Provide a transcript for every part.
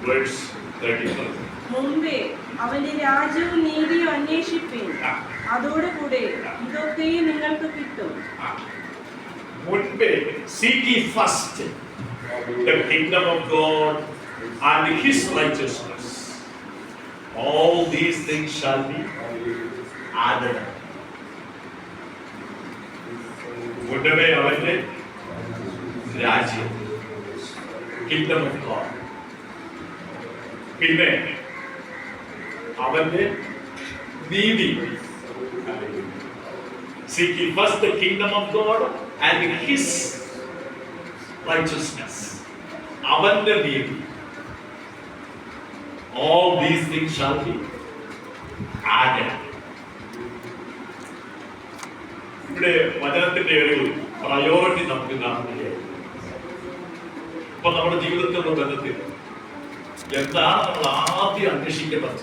Verse 34. മുമ്പേ അവന്റെ രാജ്യവും നീതിയും അന്വേഷിപ്പിൻ, അതോടുകൂടെ ഇതൊക്കെയും നിങ്ങൾക്ക് കിട്ടും. മുൻപേ seek ye first the kingdom of God and his righteousness. All these things shall be added. മുൻപേ അവന്റെ രാജ്യം, kingdom of God, പിന്നെ അവന്റെ നീതി. Seek ye first the kingdom of God and his righteousness. അവന്റെ നീതി. All these things shall be added. ഇവിടെ വചനത്തിന്റെ ഒരു പ്രയോറിറ്റി നമുക്ക് കാണുന്നില്ല. ഇപ്പൊ നമ്മുടെ ജീവിതത്തിലുള്ള ബന്ധത്തിൽ എന്താണ് നമ്മൾ ആദ്യം അന്വേഷിക്കേണ്ടത്?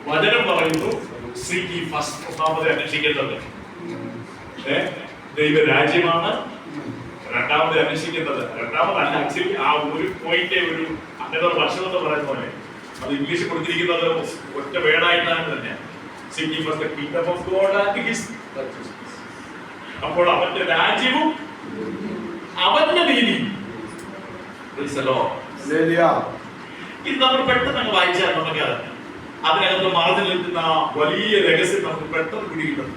വചനം പറയുന്നു seek ye first. ഒന്നാമത് അന്വേഷിക്കേണ്ടത് ദൈവരാജ്യമാണ്. രണ്ടാമത് അന്വേഷിക്കേണ്ടത്, രണ്ടാമതല്ല ആക്ച്വലി ആ ഒരു പോയിന്റ്, ഒരു അങ്ങനെ ഒരു വർഷം എന്ന് പറയുന്ന പോലെ അത് ഇംഗ്ലീഷിൽ കൊടുത്തിരിക്കുന്നത് ഒറ്റ വേർഡായിട്ടാണ് തന്നെ. seek ye first the kingdom of God and his righteousness. അപ്പോൾ അവന്റെ രാജ്യവും അവന്റെ നീതിയും. Praise the Lord. ഇത് നമ്മൾ പെട്ടെന്ന് വായിച്ചാൽ നമുക്ക് അതിനകത്ത് മറന്നു നിൽക്കുന്ന വലിയ രഹസ്യം നമുക്ക് പെട്ടെന്ന് പിടികിട്ടും.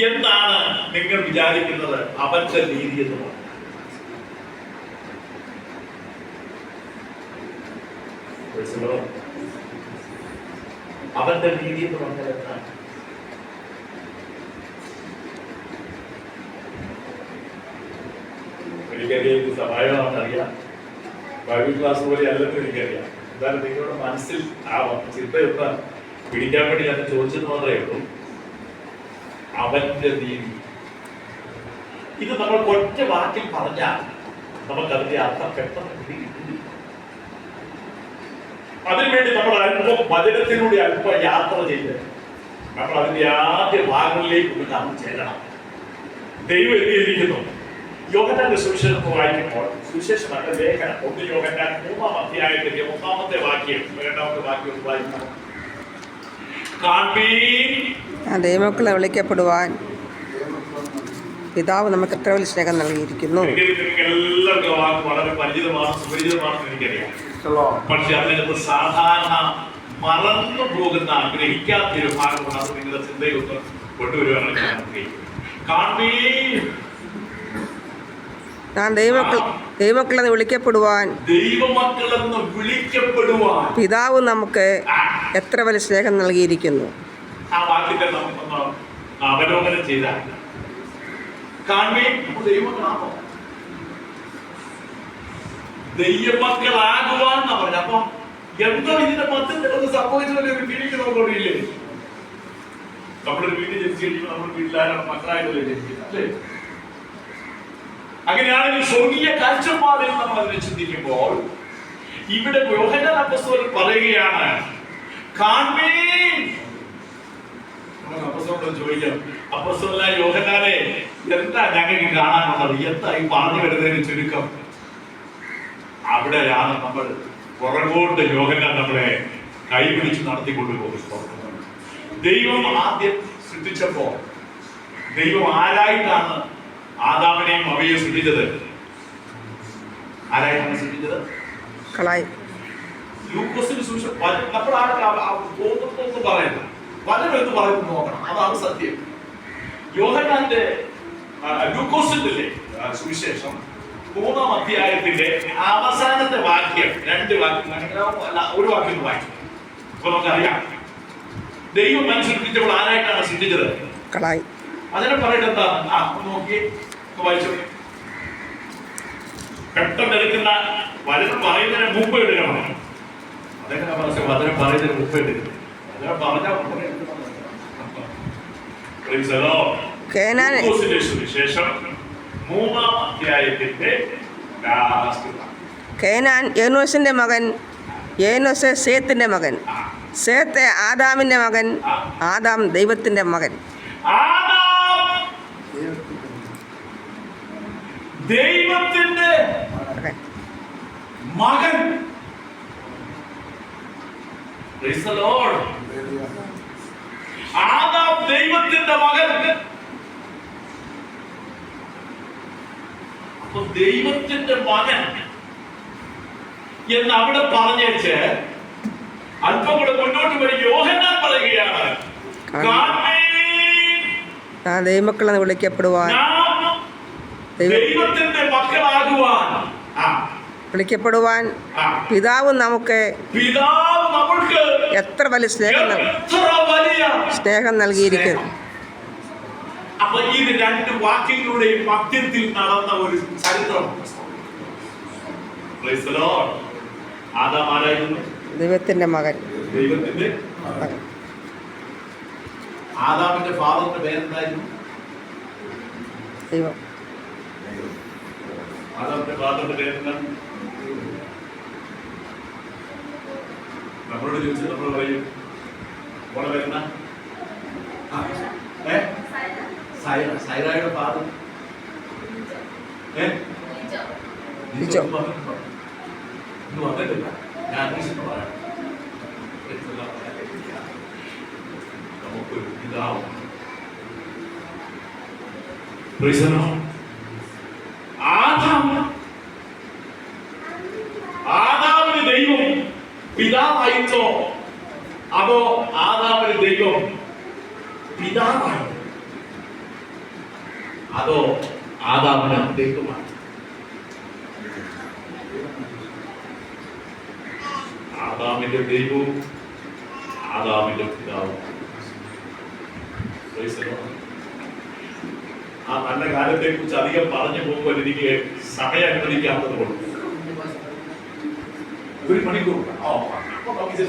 എന്താണ് നിങ്ങൾ വിചാരിക്കുന്നത് അവന്റെ നീതി എന്ന് പറയുന്നത്? അവന്റെ നീതി എന്ന് പറഞ്ഞാൽ എന്താണ്? എനിക്കറിയാം, ഇത് സഹായമാണെന്നറിയാം, ബൈബിൾ ക്ലാസ് പോലെ അല്ലെന്ന് എനിക്കറിയാം. എന്തായാലും നിങ്ങളുടെ മനസ്സിൽ ആ ചിന്തയൊന്ന് പിടിക്കാൻ വേണ്ടി ഞാൻ ചോദിച്ചെന്ന് മാത്രമേ ഉള്ളൂ. അവന്റെ നീതി, ഇത് നമ്മൾ ഒറ്റ വാക്കിൽ പറഞ്ഞാൽ നമുക്കതിന്റെ അർത്ഥം പെട്ടെന്ന് പിടികിട്ടുന്നില്ല. അതിനുവേണ്ടി നമ്മൾ അല്പം വചനത്തിലൂടെ അല്പം യാത്ര ചെയ്ത് നമ്മൾ അതിന്റെ ആദ്യ ഭാഗങ്ങളിലേക്ക് നമ്മൾ ചെല്ലണം. ദൈവം എഴുതിയിരിക്കുന്നു. യോഹന്നാന്റെ സുവിശേഷം വായിക്കുമ്പോൾ, സുവിശേഷമല്ല ലേഖനം, 1 യോഹന്നാൻ 3-ാം അധ്യായത്തിന്റെ 1-ാമത്തെ വാക്യം 2-ാമത്തെ വാക്യം വായിക്കണം. ദൈവമക്കളെ വിളിക്കപ്പെടുവാൻ പിതാവ് നമുക്ക് എത്ര വലിയ സ്നേഹം നൽകിയിരിക്കുന്നു. എല്ലാവർക്കും വാക്ക് വളരെ പരിചിതമാണ്, സുപരിചിതമാണെന്ന് എനിക്കറിയാം. പക്ഷെ അതിനകത്ത് സാധാരണ മറന്നു പോകുന്ന, ഗ്രഹിക്കാത്തൊരു ഭാഗമാണ്. അത് നിങ്ങളുടെ ചിന്തയൊന്ന് കൊണ്ടുവരുവാനാണ് ഞാൻ ദൈവമക്കളെന്ന് വിളിക്കപ്പെടുവാൻ പിതാവ് നമുക്ക് എത്ര വലിയ സ്നേഹം നൽകിയിരിക്കുന്നു. ആ വാക്കിന്റെ നമുക്കൊന്ന് അവലോകനം ചെയ്താൽ ദൈവമക്കളാകുവാന്ന് പറഞ്ഞു. അപ്പം എന്തോ ഇതിന്റെ മധ്യത്തിൽ സംഭവിച്ചൊരു ഫീലിംഗ് നമുക്കൊഴിയില്ലേ? നമ്മളൊരു വീട്ടിൽ ജനിച്ചു കഴിയുമ്പോൾ നമ്മൾ വീട്ടിലാരാണ് മക്കളായിട്ടല്ലേ ജനിക്കുന്നത്, അല്ലേ? അങ്ങനെയാണെങ്കിൽ സ്വർഗീയ കാഴ്ചപ്പാടിൽ നമ്മൾ അതിനെ ചിന്തിക്കുമ്പോൾ ഇവിടെ യോഹന്നാൻ അപ്പോസ്തലൻ പറയുകയാണ്, അപ്പോസ്തലനോട് ചോദിക്കാം, അപ്പോസ്തലനായ യോഹന്നാനെ, എന്താ ഞങ്ങൾക്ക് കാണാനുള്ളത്? എന്താ ഈ പറഞ്ഞു വരുന്നതിന് ചുരുക്കം? അവിടെയാണ് നമ്മൾ പുറകോട്ട് യോഹന്നാൻ നമ്മളെ കൈപിടിച്ച് നടത്തിക്കൊണ്ടുപോകുന്നത്. ദൈവം ആദ്യം സൃഷ്ടിച്ചപ്പോൾ ദൈവം ആരായിട്ടാണ് ആദാമിനെയും അവയെ സൃഷ്ടിച്ചത്? ആരായിട്ടാണ് സൃഷ്ടിച്ചത്? ലൂക്കോസിന്റെ സുവിശേഷം നമ്മൾ തോന്നുന്നു പറയുന്നത് പലരും എന്ന് പറയുന്നത് നോക്കണം. അതാണ് സത്യം. യോഹന്നാന്റെ ലൂക്കോസിന്റെ സുവിശേഷം 3-ാം അധ്യായത്തിന്റെ അവസാനത്തെ വാക്യം, 2 വാക്യം അല്ല, ഒരു വാക്യം വായിക്കും. അപ്പൊ നമുക്കറിയാം ദൈവം മനുഷ്യൻ സൃഷ്ടിച്ചപ്പോൾ ആരായിട്ടാണ് സൃഷ്ടിച്ചത്? അതിനെ പറയട്ടെ എന്താണ്? നോക്കി വായിച്ചു. പെട്ടെന്ന് എടുക്കുന്ന വചനം പറയുന്നതിന് മുമ്പ് എടുക്കണം. അതെങ്ങനെ പറഞ്ഞ വചനം പറയുന്നതിന് മുമ്പ് എടുക്കുന്നത്? വചനം പറഞ്ഞാൽ സുവിശേഷം 3-ാം അധ്യായത്തിന്റെ കേനാൻ ഏനോസിന്റെ മകൻ, ഏനോസ് സേത്തിന്റെ മകൻ, സേത്ത് ആദാമിന്റെ മകൻ, ആദാം ദൈവത്തിന്റെ മകൻ. ദൈവത്തിന്റെ മകൻ. Praise the Lord. ആദാം ദൈവത്തിന്റെ മകൻ. അപ്പൊ ദൈവത്തിന്റെ മകൻ എന്ന് അവിടെ പറഞ്ഞേച്ച് അല്പം കൂടെ മുന്നോട്ട് വരും. യോഹന്നാൻ പറയുകയാണ്, ദൈവമക്കളെന്ന് വിളിക്കപ്പെടുവാൻ, ദൈവത്തിന്റെ മക്കളാകുവാൻ വിളിക്കപ്പെടുവാൻ പിതാവ് നമുക്ക് എത്ര വലിയ സ്നേഹം നൽകിയിരിക്കുന്നു. അപ്പൊ ഈ രണ്ട് വാക്യങ്ങളുടെയും മധ്യത്തിൽ നടന്ന ഒരു ചരിത്രം. ആദാം ആരായിരുന്നു? ദൈവത്തിന്റെ മകൻ. ദൈവത്തിന്റെ മകൻ. ആദാമിന്റെ ഫാദറിന്റെ പേരെന്തായിരുന്നു? ദൈവം. ആദാമിന്റെ ഫാദറിന്റെ പേരെന്താണ്? നമ്മളോട് ചോദിച്ചാൽ നമ്മൾ പറയും മോളെ പേരെന്ന? സൈറയുടെ ഫാദർ വന്നിട്ടില്ല. ഞാൻ അന്വേഷിച്ചു പറയാം. നമുക്കൊരു പിതാവ്. ആദാമിന് ദൈവം പിതാവായിട്ടോ അതോ ആദാമിന് ദൈവം പിതാവായി അതോ ആദാമിന് ദൈവമാണ്? ആദാമിന്റെ ദൈവവും ആദാമിന്റെ പിതാവും. ആ നല്ല കാലത്തെ കുറിച്ച് അധികം പറഞ്ഞു പോകുമ്പോൾ എനിക്ക് സമയം അനുവദിക്കാത്തത് കൊണ്ട് ഒരു മണിക്കൂർ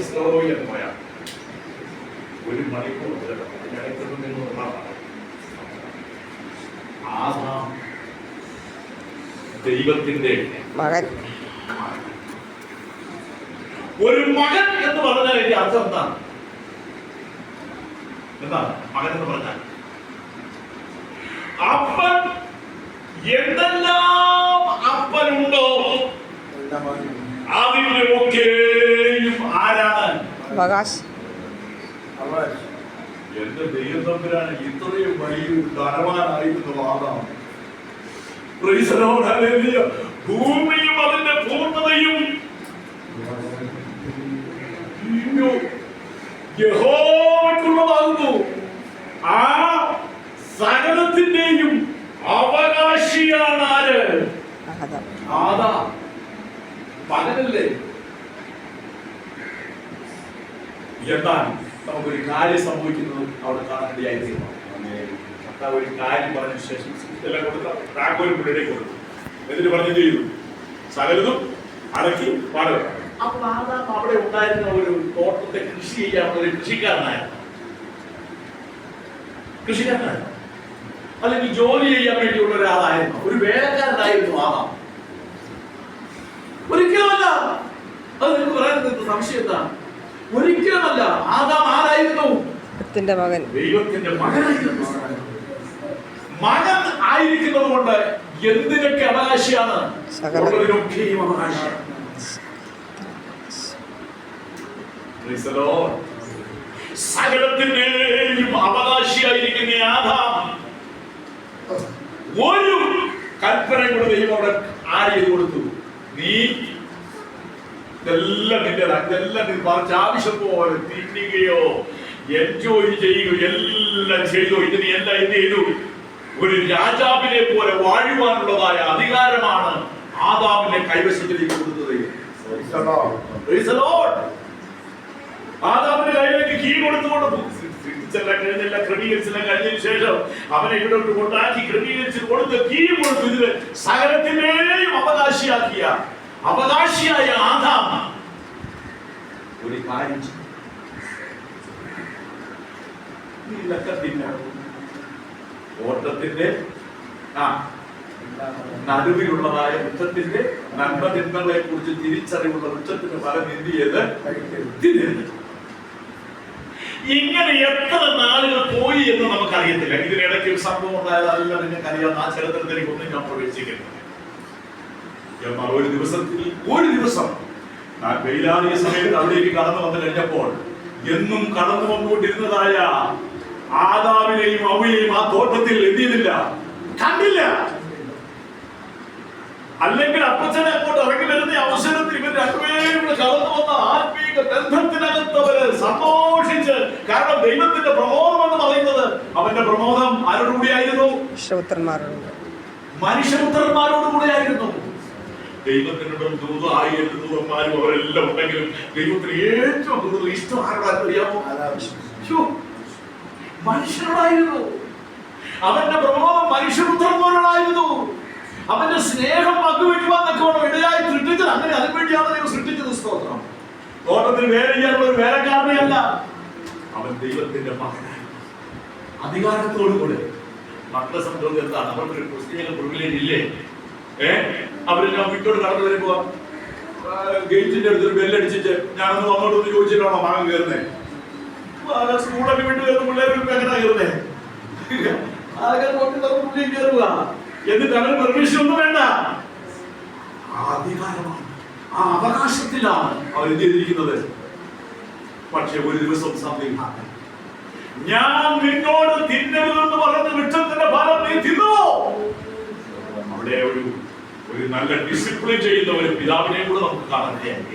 സ്ലോയി എന്ന് പോയാൽ ഒരു മണിക്കൂർ ആദാം ദൈവത്തിന്റെ മകൻ. ഒരു മകൻ എന്ന് പറഞ്ഞാൽ എന്റെ അർത്ഥം എന്താണ്? മകൻ എന്ന് പറഞ്ഞാൽ അപ്പൻ എന്തെല്ലാം അപ്പനുണ്ടോ അതിന്റെ ഒക്കെയും ആരാണ്? എന്റെ ദൈവം തമ്പുരാണ് ഇത്രയും വലിയൊരു ധനവാനായിരുന്നു ആദാം. ഭൂമിയും അതിന്റെ പൂർണ്ണതയും യഹോവയ്ക്കുള്ളതാകുന്നു. ആ സകലത്തിന്റെയും അവകാശിയാണ് ആര്? ആദാം. പകലല്ലേ? എന്നാൽ നമുക്കൊരു കാര്യം സംഭവിക്കുന്നത് അവിടെ കാണാനിടയായിരുന്നു. ഒരു കാര്യം പറഞ്ഞ ശേഷം എല്ലാം കൊടുത്ത താക്കോലും പുള്ളിയിലേക്ക് കൊടുത്തു. എന്നിട്ട് പറഞ്ഞു ചെയ്തു സകലതും അടക്കി പാടുക. അപ്പൊ ആദാം അവിടെ ഉണ്ടായിരുന്ന ഒരു തോട്ടത്തെ കൃഷി ചെയ്യാനുള്ള ഒരു കൃഷിക്കാരനായിരുന്നു. അല്ലെങ്കിൽ ജോലി ചെയ്യാൻ വേണ്ടിയുള്ള ഒരാളായിരുന്നു, ഒരു വേലക്കാരനായിരുന്നു ആദാം. ഒരിക്കലുമല്ല. അത് നിങ്ങൾക്ക് പറയാൻ സംശയം എന്താണ്? ഒരിക്കലുമല്ല. ആദാം ആരായിരുന്നു? ദൈവത്തിന്റെ മകൻ. ദൈവത്തിന്റെ മകനായിരുന്നു. മകൻ ആയിരിക്കുന്നത് കൊണ്ട് എന്തിനൊക്കെ അവകാശിയാണ്? സകലത്തിനൊക്കെയും അവകാശിയാണ്. സകലത്തിന്റെയും അവകാശിയായിരിക്കുന്ന ആദാം ഒരു കൽപ്പന കൂടെ ദൈവം അവിടെ ആര് കൊടുത്തു? നീ ഇതെല്ലാം നിന്റേതാണ്, ഇതെല്ലാം നീ പറിച്ച് ആവശ്യം പോലെ തിന്നുകയോ എൻജോയ് ചെയ്യുകയോ എല്ലാം ചെയ്തോ. ഇത് നീ എല്ലാം എന്ത് ചെയ്തു? ഒരു രാജാവിനെ പോലെ വാഴുവാനുള്ളതായ അധികാരമാണ് ആദാമിന്റെ കൈവശത്തിലേക്ക് കൊടുത്തത്. ആദാമിന്റെ കൈയിലേക്ക് കീ കൊടുത്തുകൊണ്ട് കഴിഞ്ഞില്ല, ക്രമീകരിച്ചെല്ലാം കഴിഞ്ഞതിന് ശേഷം അവനെ ഇവിടോട്ട് കൊണ്ടാക്കി ക്രമീകരിച്ച് കൊടുത്ത് കീ കൊടുത്തു. ഇതിന് സകലത്തിനെയും അവകാശിയായ ആദാം ഒരു കാര്യം ഓട്ടത്തിന്റെ നടുവിലുള്ളതായ വൃക്ഷത്തിന്റെ നന്മ തിന്മകളെ കുറിച്ച് തിരിച്ചറിവുള്ള വൃക്ഷത്തിന് ഫലം എന്തിയത്? ഇങ്ങനെ എത്ര നാളുകൾ പോയി എന്ന് നമുക്കറിയത്തില്ല. ഇതിനിടയ്ക്ക് ഒരു സംഭവം ഉണ്ടായത് അല്ല, നിങ്ങൾക്ക് അറിയാം. ആ ചരിത്രത്തിലേക്ക് ഒന്നും ഞാൻ പ്രവേശിക്കുന്നത് എന്നാൽ ഒരു ദിവസം ഞാൻ വെയിലാറിയ സമയത്ത് അവിടേക്ക് കടന്നു വന്നു കഴിഞ്ഞപ്പോൾ എന്നും കടന്നു വന്നുകൊണ്ടിരുന്നതായ ആദാമിനെയും അവയെയും ആ തോട്ടത്തിൽ എന്ത് ചെയ്തില്ല, കണ്ടില്ല. അല്ലെങ്കിൽ അപ്പച്ചനെ അങ്ങോട്ട് ഇറങ്ങി വരുന്ന അവസരത്തിൽ ഇവർ രണ്ടുപേരും കൂടെ കടന്നു വന്ന ആത്മീക ബന്ധത്തിനകത്ത് അവര് സന്തോഷിച്ച്, കാരണം ദൈവത്തിന്റെ പ്രമോദം എന്ന് പറയുന്നത്, അവന്റെ പ്രമോദം ആരോടുകൂടിയായിരുന്നു? മനുഷ്യപുത്രന്മാരോടുകൂടിയായിരുന്നു. ദൈവത്തിനോടും ദൂതമാരും അവരെല്ലാം ഉണ്ടെങ്കിലും ദൈവത്തിന് ഏറ്റവും കൂടുതൽ ഇഷ്ടം ആരോടാറിയാമോ? മനുഷ്യരോടായിരുന്നു. അവന്റെ പ്രമോദം മനുഷ്യപുത്രന്മാരോടായിരുന്നു. അവന്റെ സ്നേഹം പങ്കുവെക്കുവാൻ തക്കവണ്ണം ഇടയായി സൃഷ്ടിച്ചത്. അങ്ങനെ അതിനുവേണ്ടിയാണ് ദൈവം സൃഷ്ടിച്ചത്. സ്തോത്രം. തോട്ടത്തിൽ വേല ചെയ്യാനുള്ള ഒരു വേലക്കാരനെയല്ല, അവൻ ദൈവത്തിന്റെ മകനായി അധികാരത്തോടുകൂടെ. മക്കളെ സംബന്ധിച്ച് എന്താണ് അവർക്കൊരു ക്രിസ്തീയ പ്രിവിലേജ് ഇല്ലേ? അവരെല്ലാം വീട്ടോട് കടന്നു വരുമ്പോ ഗേറ്റിന്റെ അടുത്തൊരു ബെല്ലടിച്ചിട്ട് ഞാനൊന്ന് വന്നോട്ടൊന്ന് ചോദിച്ചിട്ടാണോ മകൻ കയറുന്നേ? സ്കൂളൊക്കെ വിട്ട് കയറുന്ന പിള്ളേർ എങ്ങനെ കയറുന്നേ? കയറുക. എന്നിട്ട് അങ്ങനെ പെർമിഷൻ ഒന്നും വേണ്ട. ആ അധികാരമാണ്, ആ അവകാശത്തിലാണ് അവരെന്ത് ചെയ്തിരിക്കുന്നത്. പക്ഷെ ഒരു ദിവസം സംഭവിക്കാം, ഞാൻ നിന്നോട് തിന്നരുതെന്ന് പറഞ്ഞ് വൃക്ഷത്തിന്റെ ഫലം നീ തിന്നോ? അവിടെ ഒരു നല്ല ഡിസിപ്ലിൻ ചെയ്യുന്ന ഒരു പിതാവിനെയും കൂടെ നമുക്ക് കാണാൻ കഴിയും.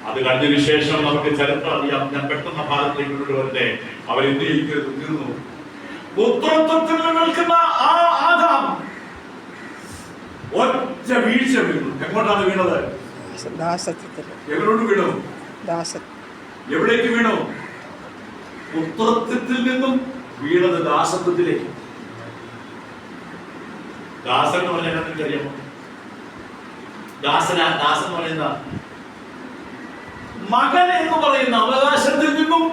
അത് കഴിഞ്ഞതിന് ശേഷം നമുക്ക് ചരിത്രം അറിയാം. ഞാൻ പെട്ടെന്ന് ഭാഗത്തേക്ക് കൊണ്ടുവരട്ടെ. അവരെന്ത് ചെയ്യരുത്, തീർന്നു. പുത്രത്വത്തിൽ നിൽക്കുന്ന ആ ആദാം ഒറ്റ വീഴ്ച വീണു. എങ്ങോട്ടാണ് വീണത്? എങ്ങോട്ട് വീണു? എവിടേക്ക് വീണു? പുത്രത്വത്തിൽ നിന്നും വീണത് ദാസത്വത്തിലേക്ക്. ദാസൻ എന്ന് പറഞ്ഞാൽ നിങ്ങൾക്കറിയാമോ? ദാസൻ എന്ന് പറയുന്ന മകൻ എന്ന് പറയുന്ന അവകാശത്തിൽ നിന്നും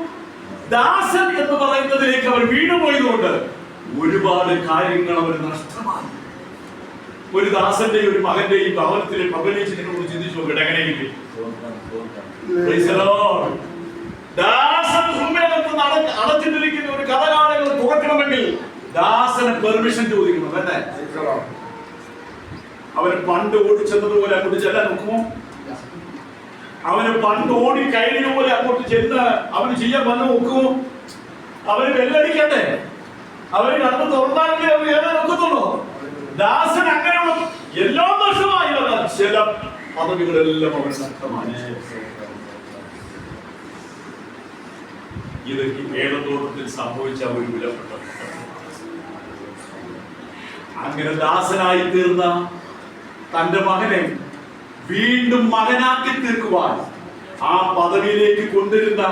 ദാസൻ എന്ന് പറയുന്നതിലേക്ക് അവർ വീണുപോയതുകൊണ്ട് ഒരുപാട് കാര്യങ്ങൾ അവർ നഷ്ടമായി. ഒരു ദാസന്റെയും ഒരു മകന്റെയും ഭവനത്തിലെ പകലേച്ചിനെ കുറിച്ച് ചിന്തിച്ചു നോക്കട്ടെ. എങ്ങനെയെങ്കിലും ദാസൻ ഭൂമിയകത്ത് അടച്ചിട്ടിരിക്കുന്ന ഒരു കഥകാലകൾ തുറക്കണമെങ്കിൽ ദാസന് പെർമിഷൻ ചോദിക്കണം. അല്ലേ? അവന് പണ്ട് ഓടിച്ചെന്നതുപോലെ അങ്ങോട്ട് ചെല്ലാൻ നോക്കുമോ? അവന് പണ്ട് ഓടി കഴിഞ്ഞതുപോലെ അങ്ങോട്ട് ചെന്ന് അവന് ചെയ്യാൻ വന്ന് നോക്കുമോ? അവന് വെല്ലടിക്കണ്ടേ? അവന് കണ്ണ് തുറന്നാലേ അവർ ഏതാൻ നോക്കത്തുള്ളൂ. ദാസൻ അങ്ങനെയുള്ള എല്ലാം നഷ്ടമായി. ചില പദവികളെല്ലാം അവന് നഷ്ടമായി. ഇത് ഈ വേദത്തോട്ടത്തിൽ സംഭവിച്ച ഒരു വിലപ്പെട്ട. അങ്ങനെ ദാസനായി തീർന്ന തന്റെ മകനെ വീണ്ടും മകനാക്കി തീർക്കുവാൻ ആ പദവിയിലേക്ക് കൊണ്ടുവരുന്ന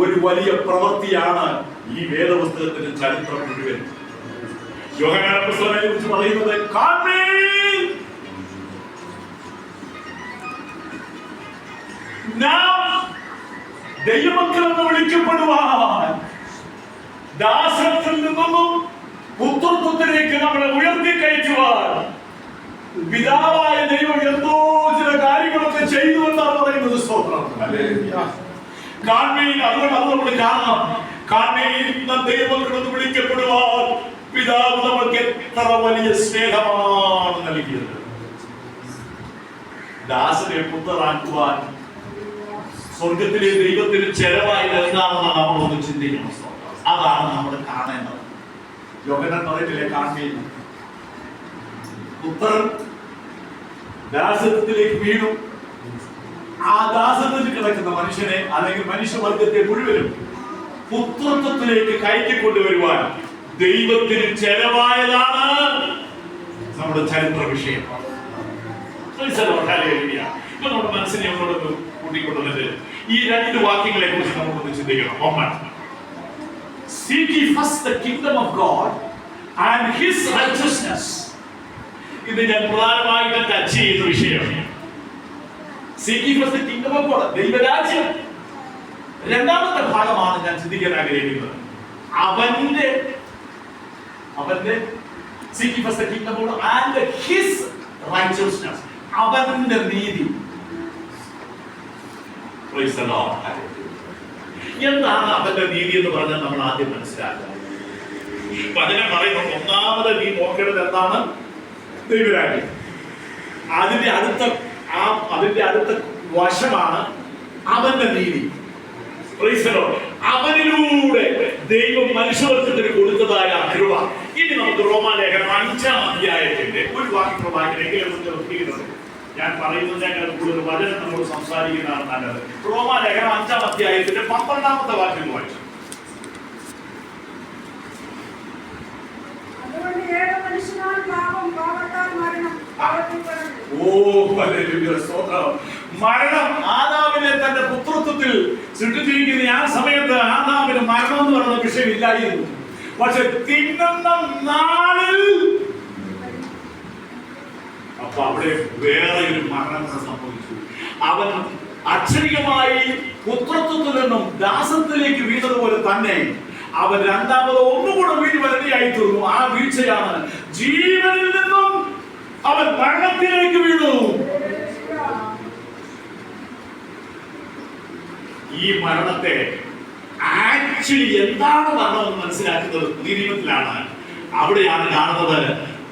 ഒരു വലിയ പ്രവൃത്തിയാണ് ഈ വേദപുസ്തകത്തിന്റെ ചരിത്രം മുഴുവൻ. യോഹന്നാൻ പുസ്തകത്തെ കുറിച്ച് പറയുന്നത്, ദൈവമക്കൾ എന്ന് വിളിക്കപ്പെടുവാൻ ദാസത്തിൽ നിന്നും പുത്രത്വത്തിലേക്ക് നമ്മളെ ഉയർത്തി കയറ്റുവാൻ പിതാവായ ദൈവം എന്തോ ചില കാര്യങ്ങളൊക്കെ ചെയ്തു എന്നാണ് പറയുന്നത്. സ്തോത്രം. കാൺമീൻ. അതുകൊണ്ട് അത് നമ്മൾ കാണണം. കാൺമീൻ ദൈവമക്കളെന്ന് വിളിക്കപ്പെടുവാൻ പിതാവ് നമ്മൾക്ക് എത്ര വലിയ സ്നേഹമാണ് നൽകിയത്. ദാസനെ പുത്രരാക്കുവാൻ സ്വർഗത്തിലെ ദൈവത്തിന് ചെലവായത് എന്താണെന്നാണ് നമ്മളൊന്ന് ചിന്തിക്കണം. അതാണ് നമ്മൾ കാണേണ്ടത്. യോഹന്നാൻ പറയത്തില്ലേ, കാൺമീൻ. പുത്രൻ ദാസത്വത്തിലേക്ക് വീണു. ആ ദാസത്വത്തിൽ കിടക്കുന്ന മനുഷ്യനെ അല്ലെങ്കിൽ മനുഷ്യവർഗത്തെ മുഴുവനും പുത്രത്വത്തിലേക്ക് കയറ്റിക്കൊണ്ടുവരുവാൻ ദൈവത്തിന് ചെലവായതാണ് നമ്മുടെ ചരിത്ര വിഷയം. നമ്മുടെ മനസ്സിനെ ഒന്നോടൊന്ന് കൂട്ടിക്കൊണ്ടുവന്നിട്ട് ഈ രണ്ട് വാക്യങ്ങളെ കുറിച്ച് നമുക്കൊന്ന് ചിന്തിക്കണം. ഒന്ന്, seek ye first the kingdom of God and his righteousness. ഇത് ഞാൻ പ്രധാനമായിട്ട് ടച്ച് ചെയ്യുന്ന വിഷയം. Seek ye first the kingdom of God, ദൈവരാജ്യം. രണ്ടാമത്തെ ഭാഗമാണ് ഞാൻ ചിന്തിക്കാൻ ആഗ്രഹിക്കുന്നത്. അവന്റെ seek ye first the kingdom of God and his righteousness. അവന്റെ നീതി. Praise the Lord. എന്താണ് അവന്റെ നീതി എന്ന് പറഞ്ഞാൽ നമ്മൾ ആദ്യം മനസ്സിലാക്കുക. അതിനെ പറയുന്നത് ഒന്നാമത് നീ നോക്കേണ്ടത് എന്താണ്? ദൈവരാജ്യം. അതിന്റെ അടുത്ത വശമാണ് അവന്റെ നീതി. Praise the Lord. അവനിലൂടെ ദൈവം മനുഷ്യവർഗത്തിന് കൊടുത്തതായ കൃപ. ഇനി നമുക്ക് റോമാലേഖനം 5-ാം അധ്യായത്തിന്റെ ഒരു വാക്യം വായിക്കണമെങ്കിലും നിർത്തിയിട്ടുണ്ട്. ഞാൻ പറയുന്നതിനേക്കാൾ കൂടുതൽ വചനം നമ്മൾ സംസാരിക്കുന്നതാണ് നല്ലത്. റോമാലേഖനം 5-ാം അധ്യായത്തിന്റെ 12-ാമത്തെ വാക്യം വായിച്ചു. മരണം ആദാമിനെ തന്റെ പുത്രത്വത്തിൽ സൃഷ്ടിച്ചിരിക്കുന്ന ആ സമയത്ത് ആദാമിന് മരണം എന്ന് പറയുന്ന വിഷയമില്ലായിരുന്നു. പക്ഷെ തിന്നുന്ന നാളിൽ അപ്പൊ അവിടെ വേറെ ഒരു മരണം സംഭവിച്ചു. അവൻ അക്ഷരികമായി പുത്രത്വത്തിൽ നിന്നും ദാസത്തിലേക്ക് വീണതുപോലെ തന്നെ അവൻ രണ്ടാമത് ഒന്നുകൂടെ വീഴ്ച വരണിയായി തീർന്നു. ആ വീഴ്ചയാണ് ജീവനിൽ നിന്നും അവൻ മരണത്തിലേക്ക് വീണു. ഈ മരണത്തെ ആക്ച്വലി എന്താണ് മരണമെന്ന് മനസ്സിലാക്കുന്നത് പുതിയ നിയമത്തിലാണ്. അവിടെയാണ് കാണുന്നത്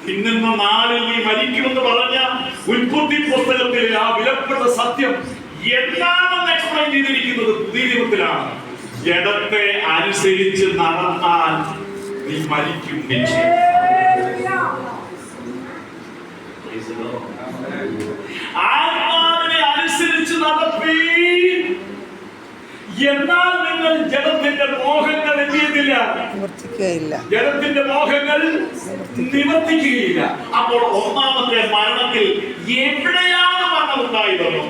തിന്നുന്ന നാളിൽ നീ മരിക്കുമെന്ന് പറഞ്ഞ ഉൽപ്പത്തി പുസ്തകത്തിലെ ആ വിലപ്പെട്ട സത്യം എന്താണെന്ന് എക്സ്പ്ലെയിൻ ചെയ്തിരിക്കുന്നത് പുതിയ നിയമത്തിലാണ്. ജഡത്തെ അനുസരിച്ച് നടന്നാൽ നീ മരിക്കും നിശ്ചയം. ആത്മാവിനെ അനുസരിച്ച് നടപ്പീൻ, എന്നാൽ നിങ്ങൾ ജഡത്തിന്റെ മോഹങ്ങൾ എന്ത് ചെയ്തില്ല, ജഡത്തിന്റെ മോഹങ്ങൾ നിവർത്തിക്കുകയില്ല. അപ്പോൾ ഒന്നാമത്തെ മരണത്തിൽ എവിടെയാണ് മരണം ഉണ്ടായതെന്നും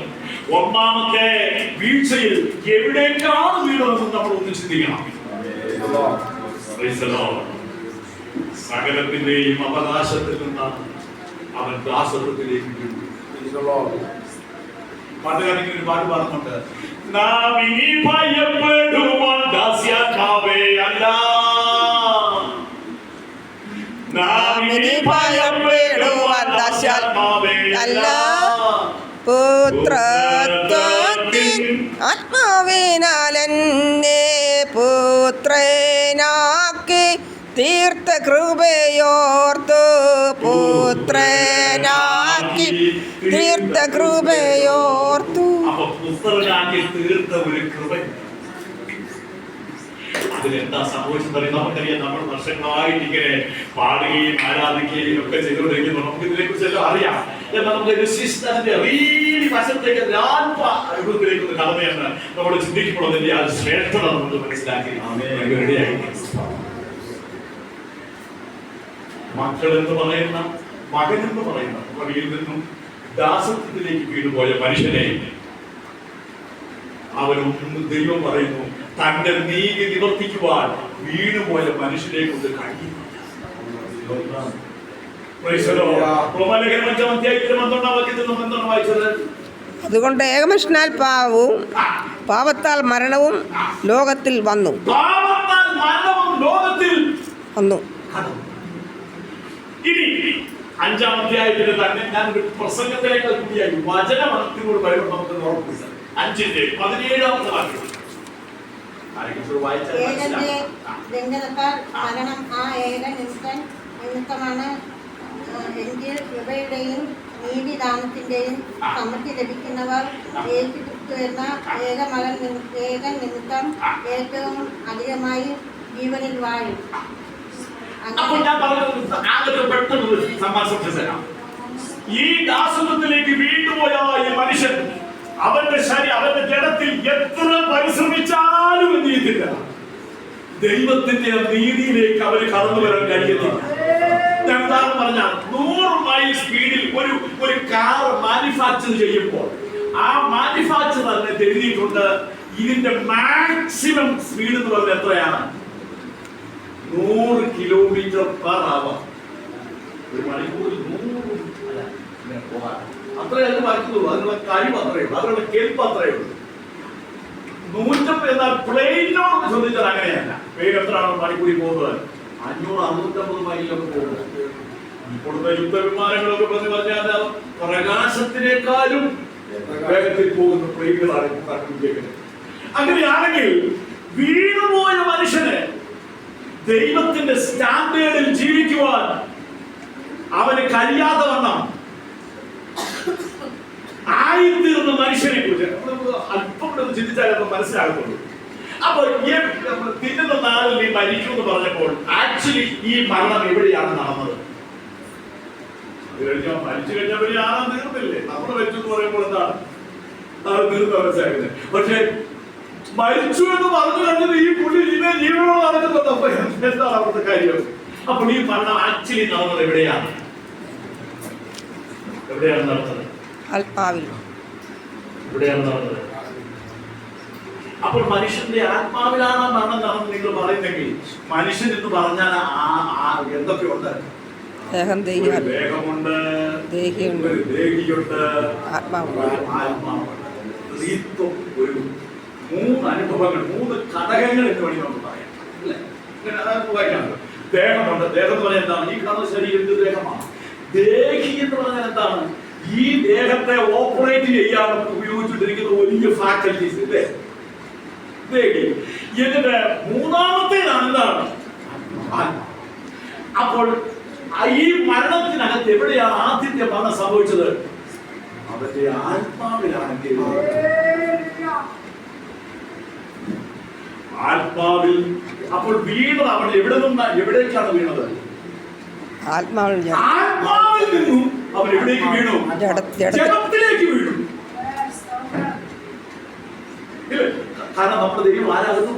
ഒന്നാമത്തെ വീഴ്ചയിൽ എവിടേക്കാണ് വീണതെന്നും നമ്മൾ ഒന്ന് ചിന്തിക്കണം. സകലത്തിന്റെയും അവകാശത്തിൽ നിന്നാണ് അവൻ ദാസത്വത്തിലേക്ക് വീണു. പാട്ടുകാരൻ ഒരു പാട്ട് പറഞ്ഞുണ്ട്, നാം ഇനി ഭയപ്പെടുവാൻ ദാസ്യാത്മാവേ അല്ല, നാം ഇനി ഭയപ്പെടുവാൻ ദാസ്യാത്മാവേ അല്ല, പുത്രത്വത്തിൻ ആത്മാവിനാൽ എന്നെ പുത്രനാക്കി തീർത്ത കൃപയോർത്തു, പുത്രനാക്കി തീർത്ത കൃപയോർത്തു. അപ്പൊ പുത്രനാക്കി തീർത്ത ഒരു കൃപ. അതിലെന്താ സംഭവിച്ചത് നമുക്കറിയാം. നമ്മൾ വർഷങ്ങളായിട്ട് ഇങ്ങനെ പാടുകയും ആരാധിക്കുകയും ഒക്കെ ചെയ്തുകൊണ്ടിരിക്കുന്നു. നമുക്ക് ഇതിനെ കുറിച്ചെല്ലാം അറിയാം. എന്നാൽ നമുക്ക് അതിന്റെ വശത്തേക്ക് അത്ഭുതത്തിലേക്ക് ഒന്ന് കടമയെന്ന് നമ്മൾ ചിന്തിക്കുമ്പോൾ അതിന്റെ ആ ശ്രേഷ്ഠത നമുക്ക് മനസ്സിലാക്കി റെഡിയായി. മക്കൾ എന്ന് പറയുന്ന, മകൻ എന്ന് പറയുന്ന വഴിയിൽ നിന്നും ദാസത്വത്തിലേക്ക് വീണുപോയ മനുഷ്യനെ അവനൊന്ന് ദൈവം പറയുന്നു, തന്റെ നീതി നിവർത്തിക്കുവാൻ വീണുപോയ മനുഷ്യനെ കൊണ്ട് കഴിയുന്നു. അതുകൊണ്ട് ഏകമനുഷ്യനാൽ പാവവും പാപത്താൽ മരണവും ലോകത്തിൽ വന്നു. ഇനി 5-ാം അധ്യായത്തിൽ തന്നെ ഞാൻ ഒരു പ്രസംഗത്തിനേക്കാൾ കൂടിയായി വചനമനത്തിനോട് വരുമ്പോൾ നമുക്ക് ഉറപ്പില്ല. 5-ന്റെ 17-ാമത്തെ വാക്യം മരണം ആ ഏക നിമിത്തമാണ് എങ്കിൽ കൃപയുടെയും നീതിദാനത്തിന്റെയും സമ്മതി ലഭിക്കുന്നവർ യേശുക്രിസ്തു എന്ന ഏക നിമിത്തം ഏറ്റവും അധികമായി ജീവനിൽ വാഴും. ഈ ദാസത്വത്തിലേക്ക് വീണ്ടുപോയ ഈ മനുഷ്യൻ അവന്റെ അവന്റെ ജഡത്തിൽ എത്ര പരിശ്രമിച്ചാലും എന്ത് ചെയ്തില്ല, ദൈവത്തിന്റെ നീതിയിലേക്ക് അവന് കടന്നു വരാൻ കഴിയുന്നില്ല. എന്താണ് പറഞ്ഞാൽ 100 മൈൽ സ്പീഡിൽ ഒരു കാർ മാനുഫാക്ചർ ചെയ്യുമ്പോൾ ആ മാനുഫാക്ചർ തന്നെ എഴുതിയിട്ടുണ്ട് ഇതിന്റെ മാക്സിമം സ്പീഡ് എന്ന് പറഞ്ഞാൽ എത്രയാണ്, 100 km/h. ഒരു മണിക്കൂറിൽ 100 അത്രയല്ല വായിക്കുള്ളൂ. അതിനുള്ള കഴിവ് അത്രയേ ഉള്ളൂ, അതിനുള്ള കെൽപ്പ് അത്രയേ ഉള്ളൂ. 150 എന്നാൽ പ്ലെയിനോട് ചോദിച്ചാൽ അങ്ങനെയല്ല. പ്ലെയിൻ എത്രയാണ് മണിക്കൂറിൽ പോകുന്നത്, 500-650 മൈലിലൊക്കെ പോകുന്നത്. ഇപ്പോഴത്തെ യുദ്ധവിമാനങ്ങളൊക്കെ പറഞ്ഞാൽ പ്രകാശത്തിനേക്കാളും വേഗത്തിൽ പോകുന്ന പ്ലെയിനുകളാണ് ഉപയോഗിക്കുന്നത്. അങ്ങനെയാണെങ്കിൽ വീണുപോയ മനുഷ്യന് ദൈവത്തിന്റെ സ്റ്റാൻഡേർഡിൽ ജീവിക്കുവാൻ അവന് കഴിയാതെ വണ്ണം മനുഷ്യനെ കുറിച്ച് അല്പം കൂടെ ചിന്തിച്ചാൽ അത് മനസ്സിലാകത്തുള്ളൂ. അപ്പൊ ഈ തിന്നുന്ന നാളിൽ നീ മരിക്കും എന്ന് പറഞ്ഞപ്പോൾ ആക്ച്വലി ഈ മരണം എവിടെയാണ് നടന്നത്? മരിച്ചു കഴിഞ്ഞാൽ പിന്നെ ആളെ തീർന്നില്ലേ? നമ്മൾ മരിച്ചു എന്ന് പറയുമ്പോൾ എന്താണ് ആൾ തീർന്ന മനസ്സിലാക്കുന്നത്. പക്ഷെ മരിച്ചു എന്ന് പറഞ്ഞു കഴിഞ്ഞത് ഈ പുള്ളി ജീവനോട് നടക്കുന്നുണ്ട്. അപ്പൊ എന്താണ് അവിടുത്തെ കാര്യം? അപ്പോൾ ഈ മരണം ആക്ച്വലി നടന്നത് എവിടെയാണ്? എവിടെയാണ് നടന്നത്? ആത്മാവിൽ. എവിടെയാണ് നടന്നത്? അപ്പോൾ മനുഷ്യന്റെ ആത്മാവിലാണ് മരണം നടന്നത് നിങ്ങൾ പറയുന്നെങ്കിൽ മനുഷ്യൻ എന്ന് പറഞ്ഞാൽ എന്തൊക്കെയുണ്ട്? ദേഹം, ദേഹമുണ്ട്, ദേഹിയുണ്ട്, ദേഹിയുണ്ട്, ആത്മാവുണ്ട്. സ്ത്രീത്വം. ഒരു 3 അനുഭവങ്ങൾ, 3 ഘടകങ്ങൾ എന്ന് വേണമെങ്കിൽ നമുക്ക് പറയാം. ദേഹമുണ്ട്. ദേഹം എന്ന് പറഞ്ഞാൽ എന്താണ്? ഈ കാണുന്ന ശരീരത്തിന്റെ ദേഹമാണ്. ദേഹി എന്ന് പറഞ്ഞാൽ എന്താണ്? ഈ ദേഹത്തെ ഓപ്പറേറ്റ് ചെയ്യാൻ ഉപയോഗിച്ചിട്ടിരിക്കുന്ന വലിയ ഫാക്കൽറ്റീസ് ഇല്ലേ? ദേഹി. എന്നിട്ട് മൂന്നാമത്തേതാണ് എന്താണ്? അപ്പോൾ ഈ മരണത്തിനകത്ത് എവിടെയാണ് ആദ്യത്തെ മരണം സംഭവിച്ചത്? അവന്റെ ആത്മാവിലാണെങ്കിൽ ആത്മാവിൽ. അപ്പോൾ വീണത് അവൻ എവിടേക്കാണ് വീണത്? ആത്മാവിൽ നിന്നും അവൻ എവിടേക്ക് വീണു? ജഡത്തിലേക്ക് വീണു. കാരണം നമ്മുടെ ദൈവം ആരാകുന്നു?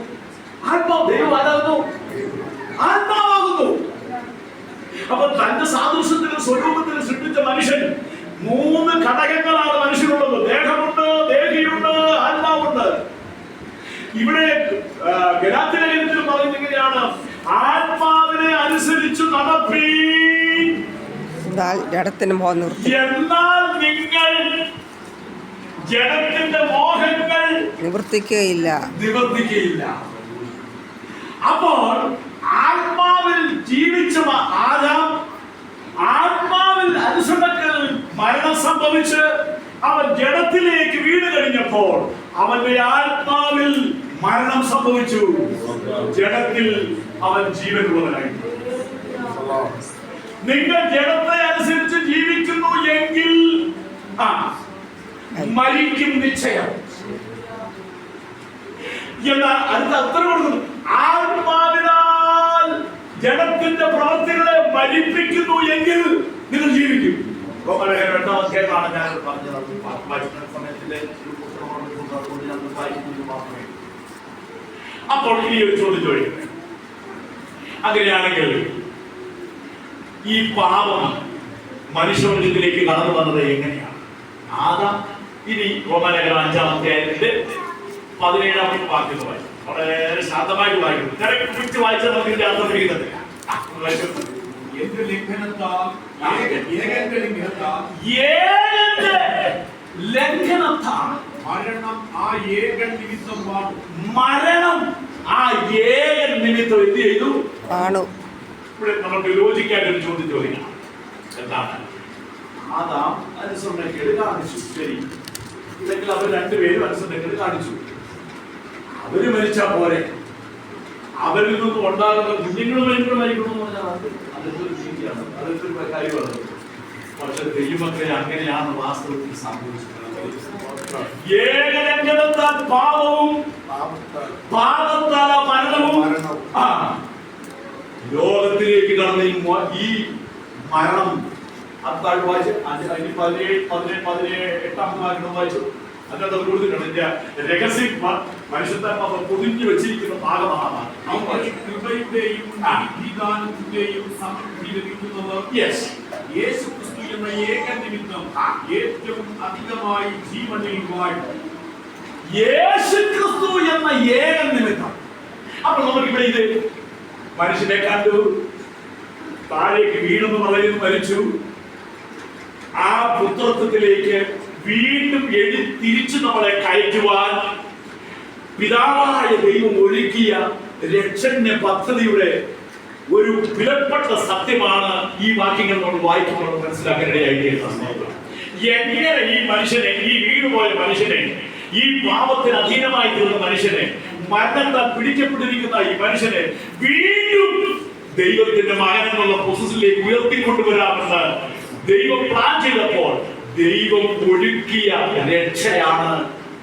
ആത്മാവ്. ദൈവം ആരാകുന്നു? ആത്മാവാകുന്നു. അപ്പൊ തന്റെ സാദൃശ്യത്തിലും സ്വരൂപത്തിലും സൃഷ്ടിച്ച മനുഷ്യൻ 3 ഘടകങ്ങളാണ് മനുഷ്യനുള്ളത്. ദേഹമുണ്ട്, ദേഹിയുണ്ട്, ആത്മാവുണ്ട്. ഇവിടെ ഗലാത്യലേഖനത്തിൽ പറയുന്നത് എങ്ങനെയാണ്? ആത്മാവിനെ അനുസരിച്ച് നടപ്പീൻ, ജഡത്തിന് മോഹം നിർത്തി. എന്നാൽ നിങ്ങൾ ജഡത്തിന്റെ മോഹങ്ങൾ നിവർത്തിക്കുകയില്ല. അപ്പോൾ ആത്മാവിൽ ജീവിച്ച ആദാം ആത്മാവിൽ അനുസരണത്തിൽ മരണം സംഭവിച്ച് അവൻ ജഡത്തിലേക്ക് വീണ് കഴിഞ്ഞപ്പോൾ അവന്റെ ആത്മാവിൽ മരണം സംഭവിച്ചു. ജഡത്തിൽ അവൻ ജീവനുള്ളവനായി. നിങ്ങൾ ജഡത്തെ അനുസരിച്ച് ജീവിക്കുന്നു എങ്കിൽ മരിക്കും നിശ്ചയം. എന്നാൽ അടുത്ത ഉത്തരം കൊടുക്കുന്നു. ആത്മാവിനാൽ ജഡത്തിന്റെ പ്രവൃത്തികളെ മരിപ്പിക്കുന്നു എങ്കിൽ നിങ്ങൾ ജീവിക്കും. അപ്പോൾ ഇനി ഒരു ചോദ്യം ചോദിക്കുന്നത്, അങ്ങനെയാണെങ്കിൽ ഈ പാപം മനുഷ്യവർഗത്തിലേക്ക് കടന്നു വന്നത് എങ്ങനെയാണ്? ആദാം. ഇനി റോമാലേഖനം 5-ാം അധ്യായത്തിന്റെ 17-ാമത്തെ വാക്യം വായിക്കും. വളരെ ശാന്തമായിട്ട് വായിക്കുന്നു. പിടിച്ച് വായിച്ചാൽ നമുക്ക് ഇതിന്റെ അർത്ഥം പിടിക്കത്തില്ല. ലംഘനത്താൽ മരണം ആ ഏകൻ നിമിത്തം എന്ത് ചെയ്തു? ഇവിടെ നമുക്ക് ലോജിക്കായിട്ടൊരു ചോദ്യം ചോദിക്കണം. എന്താണ്? ആദാം അനുസരണക്കേട് കാണിച്ചു, ശരി. ഇല്ലെങ്കിൽ അവർ രണ്ടുപേരും അനുസരണക്കേട് കാണിച്ചു. അവര് മരിച്ചാ പോരെ? അവരിൽ നിന്നും ഉണ്ടാകുന്ന കുഞ്ഞുങ്ങൾ മരിക്കണമെന്ന് പറഞ്ഞാൽ അതൊരു രീതിയാണ്, അതൊരു കാര്യമാണ്. പക്ഷെ ദൈവമക്കളെ അങ്ങനെയാണ് വാസ്തവത്തിൽ സംഭവിച്ചത്. ഏകലംഘനത്താൽ പാപവും പാപത്താൽ മരണവും ലോകത്തിലേക്ക് കടന്ന ഈ മരണം. അത്താഴ് വായിച്ച് 17-8-ാമത്തെ വാക്യം വായിച്ചു. അതിനകത്ത് അത് കൊടുത്തിട്ടുണ്ട്. രഹസ്യം മനുഷ്യത്താത്മാവ് പൊതിഞ്ഞു വെച്ചിരിക്കുന്ന ഭാഗമാണ്. കൃപയുടെയും നീതിദാനത്തിന്റെയും സമൃദ്ധി ലഭിക്കുന്നത് യേശുക്രിസ്തു എന്ന ഏക നിമിത്തം ഏറ്റവും അധികമായി ജീവനിൽ വാഴും. യേശുക്രിസ്തു എന്ന ഏക നിമിത്തം. അപ്പോൾ നമുക്കിവിടെ ഇത് മനുഷ്യനെ കണ്ടു, താഴേക്ക് വീണെന്ന് പറയുന്നു, മരിച്ചു. ആ പുത്രത്വത്തിലേക്ക് വീണ്ടും തിരിച്ചു നമ്മളെ കയറ്റുവാൻ പിതാവായ ദൈവം ഒരുക്കിയ രക്ഷന്റെ പദ്ധതിയുടെ ഒരു വിലപ്പെട്ട സത്യമാണ് ഈ വാക്യങ്ങൾ നമ്മൾ വായിക്കുമ്പോൾ മനസ്സിലാക്കാനിടയായിത്തീരുന്നത്. എങ്ങനെ ഈ മനുഷ്യനെ, ഈ വീണുപോയ മനുഷ്യനെ, ഈ പാപത്തിന് അധീനമായി തീർന്ന മനുഷ്യനെ, മരണത്താൽ പിടിക്കപ്പെട്ടിരിക്കുന്ന ഈ മനുഷ്യനെ വീണ്ടും ദൈവത്തിന്റെ മകനെന്നുള്ള പൊസിഷനിലേക്ക് ഉയർത്തിക്കൊണ്ടുവരാമെന്ന് ദൈവം പ്ലാൻ ചെയ്തപ്പോൾ ദൈവം ഒരുക്കിയ രക്ഷയാണ്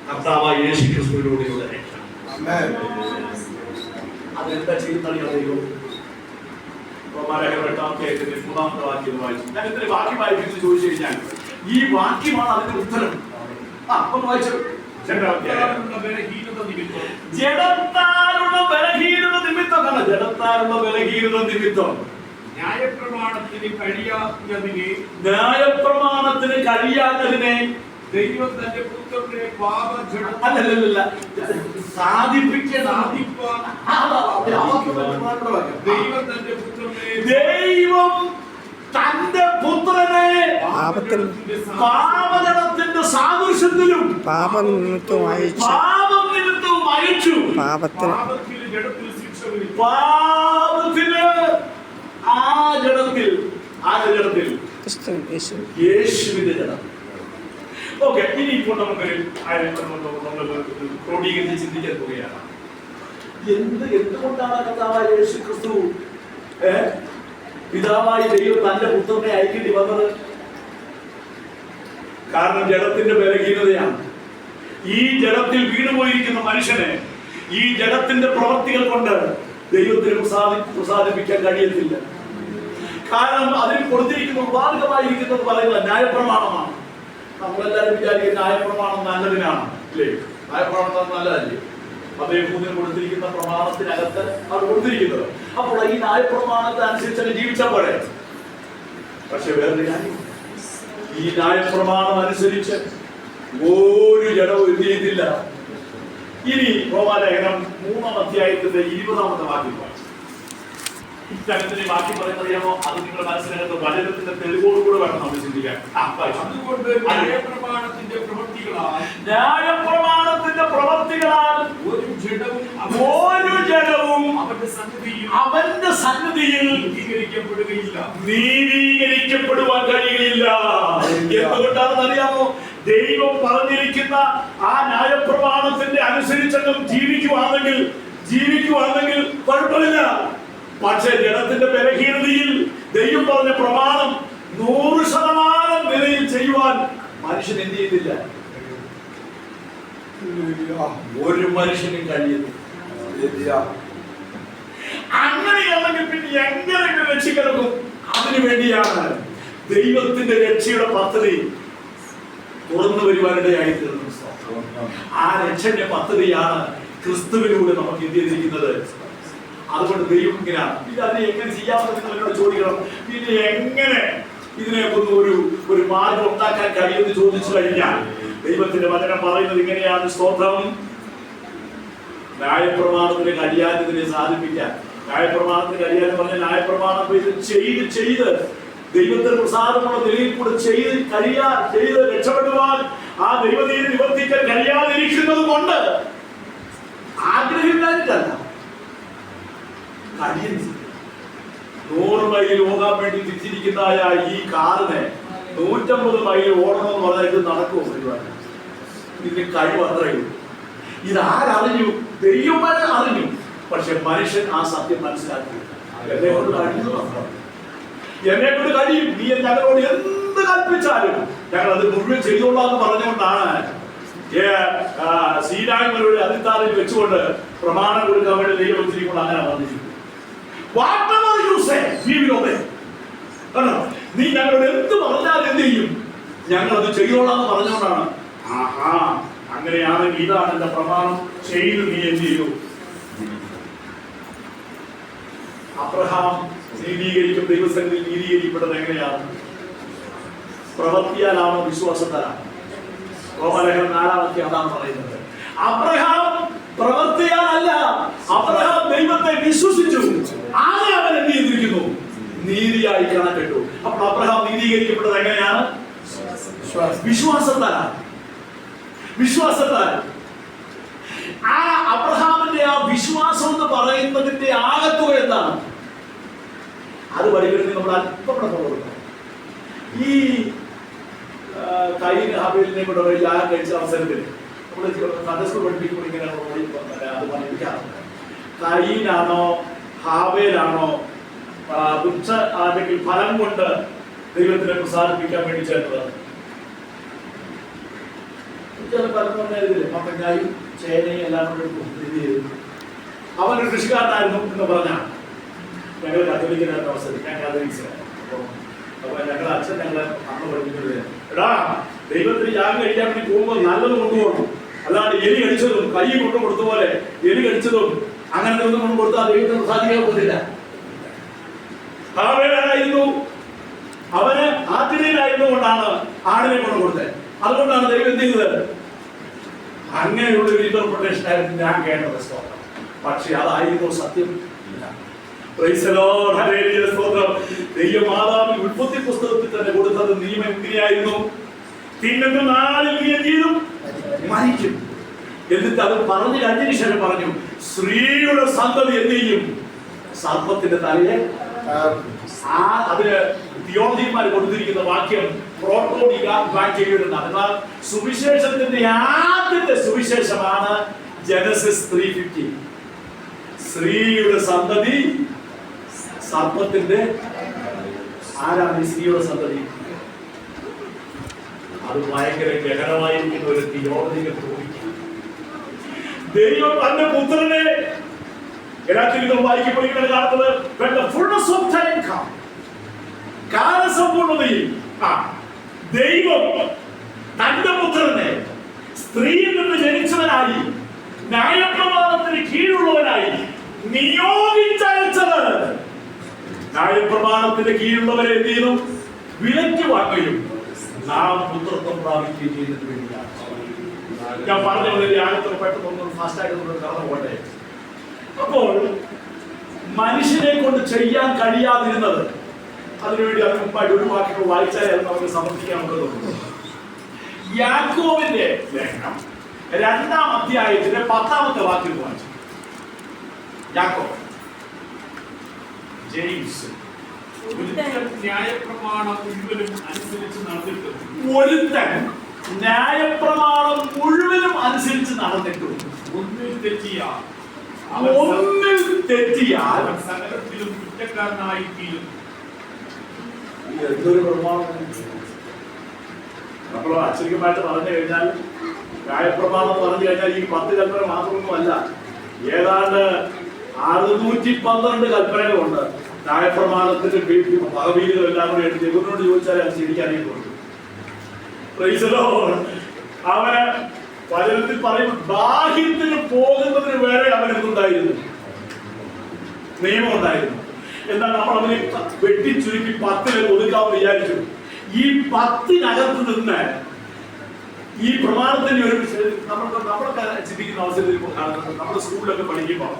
കർത്താവായ യേശു ക്രിസ്തുവിലൂടെയുള്ള രക്ഷ. അതെന്താ ചെയ്യുന്നറിയോ ദൈവം? മൂന്നാമത്തെ വാക്യം വായിച്ചു. ഞാൻ എന്തൊരു വാക്യം വായിക്കുന്നു ചോദിച്ചു കഴിഞ്ഞാൽ ഈ വാക്യമാണ് അതിന്റെ ഉത്തരം. ഒന്ന് വായിച്ചു. ജഡത്താലുള്ള ബലഹീനത നിമിത്തം ന്യായപ്രമാണത്തിന് കഴിയാത്തതിനെ ദൈവം തന്റെ പുത്രന്റെ അല്ലല്ല സാധിപ്പിക്കാൻ ദൈവം തന്റെ പുത്രനെ പാപജനത്തിന്റെ സാദൃശ്യത്തിലും പാപനിമിത്തവും അയച്ചു പാപത്തിന് ജഡത്തിൽ ശിക്ഷ വരും. പാപത്തിന് ആ ജഡത്തിൽ ക്രിസ്തു യേശു യേശുവിന്റെ ജഡം. ഓക്കെ, ഇനി ഇപ്പോൾ നമുക്കൊരു ക്രോഡീകരിച്ച് ചിന്തിക്കാൻ പോവുകയാണ്. എന്തുകൊണ്ടാണ് കർത്താവായ യേശു ക്രിസ്തു പിതാവായ ദൈവം തന്റെ പുത്രനെ അയക്കേണ്ടി വന്നത്? കാരണം ജഡത്തിന്റെ ബലഹീനതയാണ്. ഈ ജഡത്തിൽ വീണുപോയിരിക്കുന്ന മനുഷ്യനെ ഈ ജഡത്തിന്റെ പ്രവർത്തികൾ കൊണ്ട് ദൈവത്തിന് പ്രസാദിപ്പിക്കാൻ കഴിയത്തില്ല. കാരണം അതിൽ കൊടുത്തിരിക്കുന്ന ഉപാധികമായിരിക്കുന്നത് പറയുന്നത് ന്യായപ്രമാണമാണ്. നമ്മളെല്ലാവരും വിചാരിക്കുന്ന ന്യായപ്രമാണം നല്ലതിനാണ്, അല്ലേ? ന്യായപ്രമാണം നല്ലതല്ലേ? അദ്ദേഹത്തിന് കൊടുത്തിരിക്കുന്ന പ്രമാണത്തിനകത്ത് അത് കൊടുത്തിരിക്കുന്നത്. അപ്പോൾ ഈ ന്യായപ്രമാണത്തെ അനുസരിച്ച് ജീവിച്ചാൽ പോരെ. പക്ഷെ വേറൊരു കാര്യം, ഈ ന്യായപ്രമാണം അനുസരിച്ച് ഒരു ജഡവും എന്ത് ചെയ്തില്ല. ഇനി റോമാലേഖനം 3-ാം അധ്യായത്തിന്റെ 20-ാമത്തെ വാക്യം വായിച്ചു. ഇത്തരത്തിലെ വാക്യം പറയുന്നറിയാമോ? അത് നിങ്ങളുടെ മനസ്സിനകത്ത് വചനത്തിന്റെ തെളിവോടുകൂടെ വേണം നമ്മൾ ചിന്തിക്കാൻ. അതുകൊണ്ട് ന്യായപ്രമാണത്തിന്റെ പ്രവൃത്തികളാൽ ഒരു ജഡവും അവന്റെ സന്നിധിയിൽ നീതീകരിക്കപ്പെടുവാൻ കഴിയുകയില്ല. എന്തുകൊണ്ടാണെന്ന് അറിയാമോ? ദൈവം പറഞ്ഞിരിക്കുന്ന ആ ന്യായപ്രമാണത്തിന്റെ അനുസരിച്ചെന്നും ജീവിക്കുവാണെങ്കിൽ കുഴപ്പമില്ല. പക്ഷേ ജഡത്തിന്റെ ബലഹീനതയിൽ ദൈവം പറഞ്ഞ പ്രമാണം 100% നിലയിൽ ചെയ്യുവാൻ മനുഷ്യൻ എന്ത് ചെയ്തില്ല. ഒരു മനുഷ്യനും കഴിയുന്നില്ല. അങ്ങനെയാണെങ്കിൽ പിന്നെ എങ്ങനെ രക്ഷിക്കണം? അതിനു വേണ്ടിയാണ് ദൈവത്തിന്റെ രക്ഷയുടെ പദ്ധതി തുറന്നു വരുവാനിടയായി തീർന്നു. ആ രക്ഷയുടെ പദ്ധതിയാണ് ക്രിസ്തുവിലൂടെ നമുക്ക് എന്ത് ചെയ്തിരിക്കുന്നത്. അതുകൊണ്ട് ദൈവം ഇങ്ങനെയാണ്. ഇത് അതിനെ എങ്ങനെ ചെയ്യാമെന്ന് നിങ്ങൾ എന്നോട് ചോദിക്കണം. പിന്നെ എങ്ങനെ ഇതിനെയൊക്കെ ഒരു മാർഗം ഉണ്ടാക്കാൻ കഴിയുമെന്ന് ചോദിച്ചു കഴിഞ്ഞാൽ ദൈവത്തിന്റെ വചനം പറയുന്നത് ഇങ്ങനെയാണ്. സ്തോത്രം. ന്യായപ്രമാണത്തിന് കഴിയാത്തതിനെ സാധിപ്പിക്കാൻ. ന്യായപ്രമാണത്തിന് കഴിയാതെ പറഞ്ഞ ന്യായപ്രമാണം ഇത് ചെയ്ത് ദൈവത്തിന് പ്രസാദമുള്ള നിലയിൽ കൂടെ ചെയ്ത് രക്ഷപ്പെടുവാൻ ആ ദൈവനീതി നിവർത്തിക്കാൻ കഴിയാതിരിക്കുന്നത് കൊണ്ട് ആഗ്രഹമില്ലാഞ്ഞിട്ടല്ല, കഴിയുന്നില്ല. 100 മൈൽ ഓടാൻ വേണ്ടി തിരിച്ചിരിക്കുന്നതായ ഈ കാറിനെ 150 മൈൽ ഓടണമെന്ന് പറഞ്ഞാൽ ഇത് നടക്കുമോ? പരിപാടി ഇതിന് കഴിവ് അത്രയും. ഇതാരറിഞ്ഞു? ദൈവം അറിഞ്ഞു. പക്ഷെ മനുഷ്യൻ ആ സത്യം മനസ്സിലാക്കി. എന്നെ കൊണ്ട് കഴിയും, നീ ഞങ്ങളോട് എന്ത് കൽപ്പിച്ചാലും ഞങ്ങൾ അത് മുഴുവൻ ചെയ്തോളാന്ന് പറഞ്ഞുകൊണ്ടാണ് സീനായ്മരുടെ അതിത്താറിൽ വെച്ചുകൊണ്ട് പ്രമാണം കൊടുക്കാൻ വേണ്ടി ദൈവം വെച്ചിരിക്കുമ്പോൾ അങ്ങനെ പറഞ്ഞിരിക്കും. നീ ഞങ്ങളോട് എന്ത് പറഞ്ഞാൽ എന്ത് ചെയ്യും? ഞങ്ങൾ അത് ചെയ്തോളാന്ന് പറഞ്ഞുകൊണ്ടാണ്. ആഹാ, അങ്ങനെയാണെങ്കിൽ ഇതാണ് എന്റെ പ്രമാണം, ചെയ്ത് നീ എന്ത് ചെയ്യൂ. അബ്രഹാം ദൈവസന്നിധിയിൽ നീതീകരിക്കപ്പെട്ടത് എങ്ങനെയാണ്? പ്രവൃത്തിയാലാണോ വിശ്വാസത്താലാണോ? റോമാലേഖനം 4-ാം അധ്യായം അതാണ് പറയുന്നത്. അബ്രഹാം പ്രവൃത്തിയാലല്ല, അബ്രഹാം ദൈവത്തെ വിശ്വസിച്ചു. ആകെ അവൻ എന്ത് ചെയ്തിരിക്കുന്നു? നീതിയായി കണക്കിട്ടു. അപ്പോൾ അബ്രഹാം നീതീകരിക്കപ്പെട്ടത് എങ്ങനെയാണ്? വിശ്വാസത്താലാണ്. ആ അബ്രഹാമിന്റെ ആ വിശ്വാസം എന്ന് പറയുന്നതിന്റെ ആകത്തുക എന്താണ്? അത് പഠിക്കണമെങ്കിൽ നമ്മൾ അല്പം കൊടുക്കണം. ഈ കൈൻ ഹാബേലിനെ കൂടെ യാഗം കഴിച്ച അവസരത്തിൽ നമ്മൾ സദസ്സ് പഠിപ്പിക്കുമ്പോൾ ഇങ്ങനെ അത് പഠിപ്പിക്കാറുണ്ട്. കൈനാണോ ഹാബേലാണോ അല്ലെങ്കിൽ ഫലം കൊണ്ട് ദൈവത്തിനെ പ്രസാദിപ്പിക്കാൻ വേണ്ടി ചേർന്നത്? ചില പലർന്ന് പറഞ്ഞാൽ മത്തങ്ങായും ചേനയും എല്ലാം കൂടെ ഇത് ചെയ്തു. അവനൊരു കൃഷിക്കാരനായിരുന്നു എന്ന് പറഞ്ഞാൽ ഞങ്ങൾ കത്തോലിക്കനായിരുന്ന അവസരം ഞാൻ കാതോലിക്സിലാണ്. അപ്പോൾ ഞങ്ങളുടെ അച്ഛൻ ഞങ്ങളെ അന്ന് പഠിപ്പിക്കുന്നത് എടാ ദൈവത്തിന് യാഗം കഴിക്കാൻ വേണ്ടി പോകുമ്പോൾ നല്ലത് കൊണ്ടുപോകണം, അല്ലാണ്ട് എലി കടിച്ചതും കൈ കൊണ്ടു കൊടുത്ത പോലെ എലി കടിച്ചതും അങ്ങനത്തെ ഒന്നും കൊണ്ട് കൊടുത്താൽ ദൈവത്തിന് സാധിക്കാൻ പോകുന്നില്ല. ഹാവേലായിരുന്നു, അവന് ആതിഥേയനായിരുന്നു കൊണ്ടാണ് ആടിനെ കൊണ്ട് കൊടുത്തത്. അതുകൊണ്ടാണ് ദൈവം എന്ത് ചെയ്തത്? അങ്ങനെയുള്ള ഒരു ഇന്റർപ്രിട്ടേഷൻ ആയിരുന്നു ഞാൻ കേട്ടത്. പക്ഷെ അതായിരുന്നു സത്യം. ദൈവമാതാവിന് ഉൽപ്പത്തി പുസ്തകത്തിൽ തന്നെ കൊടുത്തത് നിയമം എങ്ങനെയായിരുന്നു? തിന്നുന്ന നാളിൽ നീ എന്ത് ചെയ്തു? മരിക്കും. എന്നിട്ട് അത് പറഞ്ഞു കഴിഞ്ഞതിന് ശേഷം പറഞ്ഞു, സ്ത്രീയുടെ സന്തതി എന്ത് ചെയ്യും? സർപ്പത്തിന്റെ തലയെ. അതിന് തിയോളജിമാർ കൊടുത്തിരിക്കുന്ന വാക്യം എന്നാൽ സുവിശേഷത്തിന്റെ ആദ്യത്തെ സുവിശേഷമാണ് ജനസിസ് 3:15. സ്ത്രീയുടെ സന്തതി സർപ്പത്തിന്റെ. ആരാണ് ഈ സ്ത്രീയുടെ സന്തതി? അത് ഭയങ്കര ഗഹനമായിരിക്കുന്ന ഒരു തിയോളജിക്കൽ ടോപ്പിക്. ദൈവം തന്റെ പുത്രനെ വായിക്കപ്പെടുകയാണ് കാണുന്നത്. When the fullness of time come, കാലസമ്പൂർണ്ണതയിൽ ദൈവം തന്റെ പുത്രനെ സ്ത്രീയിൽ നിന്ന് ജനിച്ചവനായി ന്യായപ്രമാണത്തിന് കീഴുള്ളവനായി നിയോഗിച്ചയച്ചത്. ന്യായപ്രമാണത്തിന് കീഴുള്ളവരെ എന്ത് ചെയ്യുന്നു? വിലയ്ക്ക് വാങ്ങുകയും നാം പുത്രത്വം പ്രാപിക്കുകയും ചെയ്തതിന് വേണ്ടിയാണ്. ഞാൻ പറഞ്ഞ യാഗത്തിന് പെട്ടെന്ന് ഫാസ്റ്റായിട്ട് കടന്നു പോട്ടെ. അപ്പോൾ മനുഷ്യനെ കൊണ്ട് ചെയ്യാൻ കഴിയാതിരുന്നത്, അതിനുവേണ്ടി അതിന് മുമ്പായിട്ട് ഒരു വാക്യങ്ങൾ വായിച്ചാലേ അത് നമുക്ക് സമർപ്പിക്കാനുള്ളത്. യാക്കോബിന്റെ ലേഖനം 2-ാം അധ്യായത്തിന്റെ 10-ാമത്തെ വാക്യം വായിച്ചു. യാക്കോബ്, ജെയിംസ്, ന്യായപ്രമാണം മുഴുവനും അനുസരിച്ച് നടന്നിട്ടും ഒരുത്തൻ ന്യായപ്രമാണം മുഴുവനും അനുസരിച്ച് നടന്നിട്ടും ഒന്നിൽ തെറ്റിയാൽ അവൻ സകലത്തിലും കുറ്റക്കാരനായി തീരും. എന്തൊരു പ്രമാണം! നമ്മൾ അച്ചടികമായിട്ട് പറഞ്ഞു കഴിഞ്ഞാൽ ന്യായപ്രമാണം എന്ന് പറഞ്ഞു കഴിഞ്ഞാൽ ഈ 10 കൽപ്പന മാത്രമൊന്നുമല്ല, ഏതാണ്ട് 612 കൽപ്പനകളുണ്ട്. ന്യായപ്രമാണത്തിന്റെ പദവിയിലും എല്ലാം കൂടി എടുത്ത് ഇവരോട് ചോദിച്ചാൽ അത് ശരിക്കാനായിട്ടുണ്ട്. അവന് വചനത്തിൽ പറയും, ബാഹ്യത്തിന് പോകുന്നതിന് വരെ അവൻ എന്തുണ്ടായിരുന്നു? നിയമം ഉണ്ടായിരുന്നു. എന്നാൽ നമ്മൾ അവനെ വെട്ടിച്ചുരുക്കി 10 ഒതുക്കാമെന്ന് വിചാരിച്ചു. ഈ 10-നകത്ത് നിന്ന് ഈ പ്രമാണത്തിന്റെ ഒരു നമ്മളൊക്കെ ചിന്തിക്കുന്ന അവസരത്തിൽ നമ്മുടെ സ്കൂളിലൊക്കെ പഠിക്കുമ്പോൾ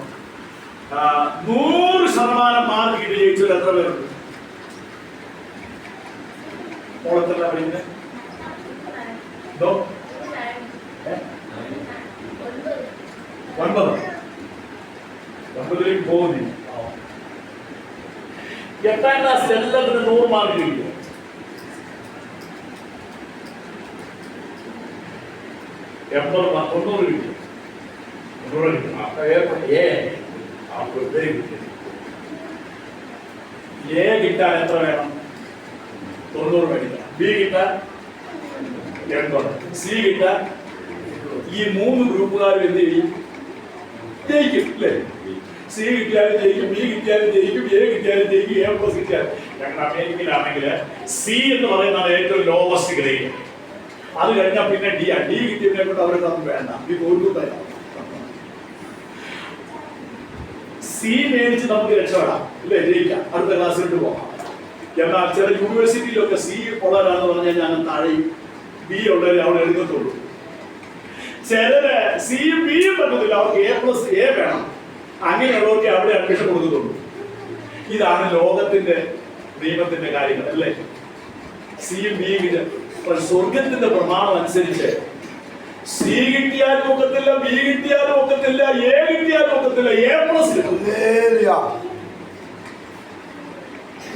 100% മാർക്ക് കിട്ടി ജയിച്ചവർ എത്ര പേരുണ്ട്? ഓളത്തല്ല പഠിക്കുന്നത്? എന്തോ 9 പോകുന്നില്ല. 8-ാം ക്ലാസ്സിൽ എല്ലാത്തിനും 100 മാർക്ക് കിട്ടി. 90 കിട്ടി. 90 കിട്ടി. എ കിട്ടാൻ എത്ര വേണം? 90 മേടിക്കണം. ബി കിട്ടാൻ 80, സി കിട്ടാൻ. ഈ 3 ഗ്രൂപ്പുകാരും എന്ത് ചെയ്യും? ജയിക്കും അല്ലേ? സി കിട്ടിയാലും ജയിക്കും, ബി കിട്ടിയാലും ജയിക്കും, എ കിട്ടിയാലും ജയിക്കും, എ പ്ലസ് കിട്ടിയാലും. ഞങ്ങൾ അമേരിക്കയിലാണെങ്കിൽ സി എന്ന് പറയുന്നതാണ് ഏറ്റവും ലോവസ്റ്റ് ഗ്രേഡ്. അത് കഴിഞ്ഞാൽ പിന്നെ ഡി കിട്ടിയതിനെ കൊണ്ട് അവർക്ക് വേണ്ട, ഈ തോൽക്കും തരാം. സി മേടിച്ച് നമുക്ക് രക്ഷപ്പെടാം അല്ലേ? ജയിക്കാം, അടുത്ത ക്ലാസ്സിലോട്ട് പോകാം. എന്നാൽ ചില യൂണിവേഴ്സിറ്റിയിലൊക്കെ സി ഉള്ളവരാന്ന് പറഞ്ഞാൽ ഞാൻ താഴെയും ബി ഉള്ളവരെ അവിടെ എടുക്കത്തുള്ളൂ. ചിലര് സിയും ബിയും പറ്റത്തില്ല, അവർക്ക് A+A വേണം. അങ്ങനെയുള്ളവർക്ക് അവിടെ അഡ്മിഷൻ കൊടുക്കത്തുള്ളൂ. ഇതാണ് ലോകത്തിന്റെ നിയമത്തിന്റെ കാര്യങ്ങൾ അല്ലേ? സിയും ബിയും സ്വർഗത്തിന്റെ പ്രമാണം അനുസരിച്ച് സി കിട്ടിയാലും ഒക്കത്തില്ല, ബി കിട്ടിയാലും ഒക്കത്തില്ല, എ കിട്ടിയാലും ഒക്കത്തില്ല, A+